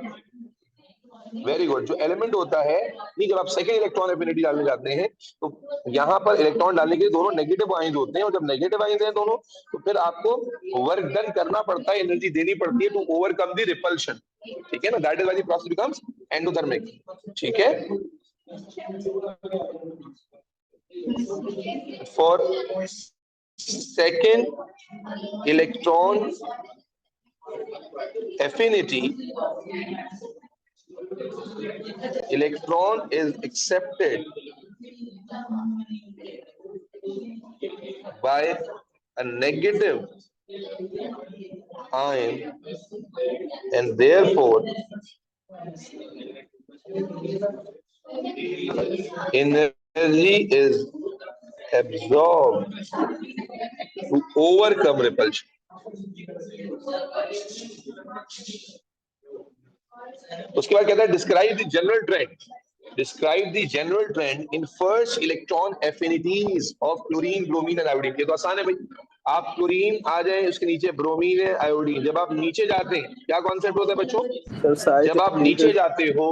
वेरी गुड, जो एलिमेंट होता है नहीं, जब आप सेकंड इलेक्ट्रॉन एफिनिटी डालने जाते हैं तो यहाँ पर इलेक्ट्रॉन डालने के लिए दोनों नेगेटिव आयंस होते हैं, और जब नेगेटिव आयंस हैं दोनों, तो फिर आपको वर्क डन करना पड़ता है, एनर्जी देनी पड़ती है टू ओवरकम द रिपल्शन, ठीक है ना, that is why the process becomes endothermic, ठीक है। For second electron affinity, electron is accepted by a negative ion and therefore energy is absorbed to overcome repulsion। उसके बाद कहता है describe the general trend, describe the general trend in first electron affinities of chlorine, bromine and iodine. ये तो आसान है भाई, आप क्लोरीन आ जाए, उसके नीचे ब्रोमीन है, आयोडीन, जब आप नीचे जाते हैं क्या कॉन्सेप्ट होता है बच्चों,
Sir, size
जब आप नीचे
increases.
जाते हो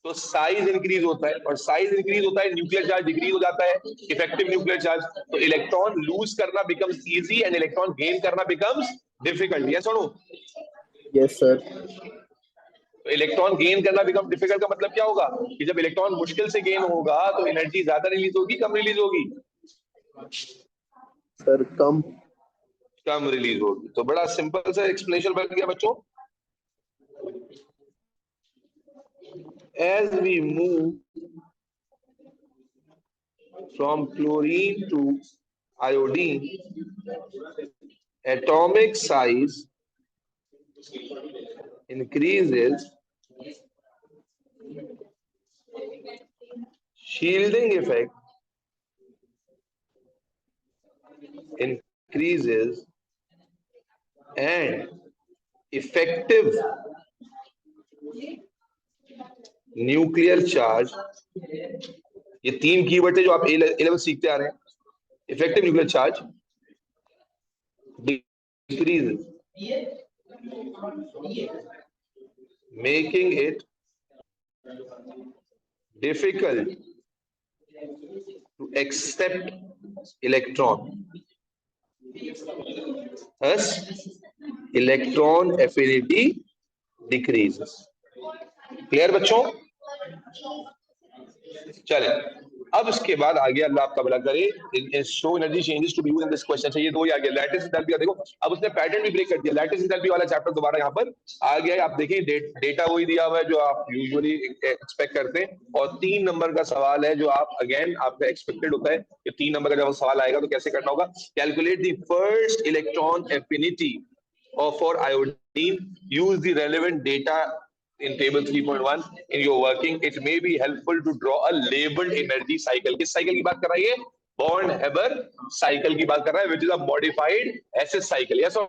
तो साइज इंक्रीज होता है, और साइज इंक्रीज होता है, न्यूक्लियर चार्ज डिक्रीज हो जाता है, इफेक्टिव न्यूक्लियर चार्ज, तो इलेक्ट्रॉन लूज करना becomes easy and electron gain करना बिकम्स डिफिकल्ट। यस और नो?
Yes, sir.
तो इलेक्ट्रॉन गेन करना बिकम डिफिकल्ट का मतलब क्या होगा कि जब इलेक्ट्रॉन मुश्किल से गेन होगा तो एनर्जी ज्यादा रिलीज होगी, कम रिलीज होगी,
Sir, come.
कम रिलीज होगी। तो बड़ा सिंपल सा एक्सप्लेनेशन बन गया बच्चों। As we move from chlorine to iodine, atomic size increases, shielding effect increases and effective nuclear charge, ये 3 कीवर्ड है जो आप A-level सीखते आ रहे हैं. Effective nuclear charge decreases, making it difficult to accept electron. Thus, electron affinity decreases. Clear बच्चों? चले, अब इसके बाद आगे अल्लाह आपका भला करे. Show energy changes to be used in this question. ये दो ही आ गया, लैटिस एंथैल्पी. देखो अब उसने पैटर्न भी ब्रेक कर दिया. लैटिस एंथैल्पी वाला चैप्टर दोबारा यहाँ पर आ गया है. आप देखिए डेटा वही दिया हुआ है जो आप यूजुअली एक्सपेक्ट करते हैं, और 3 नंबर का सवाल है जो आप अगेन आपका एक्सपेक्टेड होता है कि 3 नंबर का जब सवाल आएगा तो कैसे करना होगा. Calculate the first electron affinity for iodine. Use the relevant data in table 3.1 in your working. It may be helpful to draw a labeled energy cycle. किस साइकिल की बात कर रहा है ये? बॉर्न हेबर साइकिल की बात कर रहा है, which is a modified SS cycle. Yes or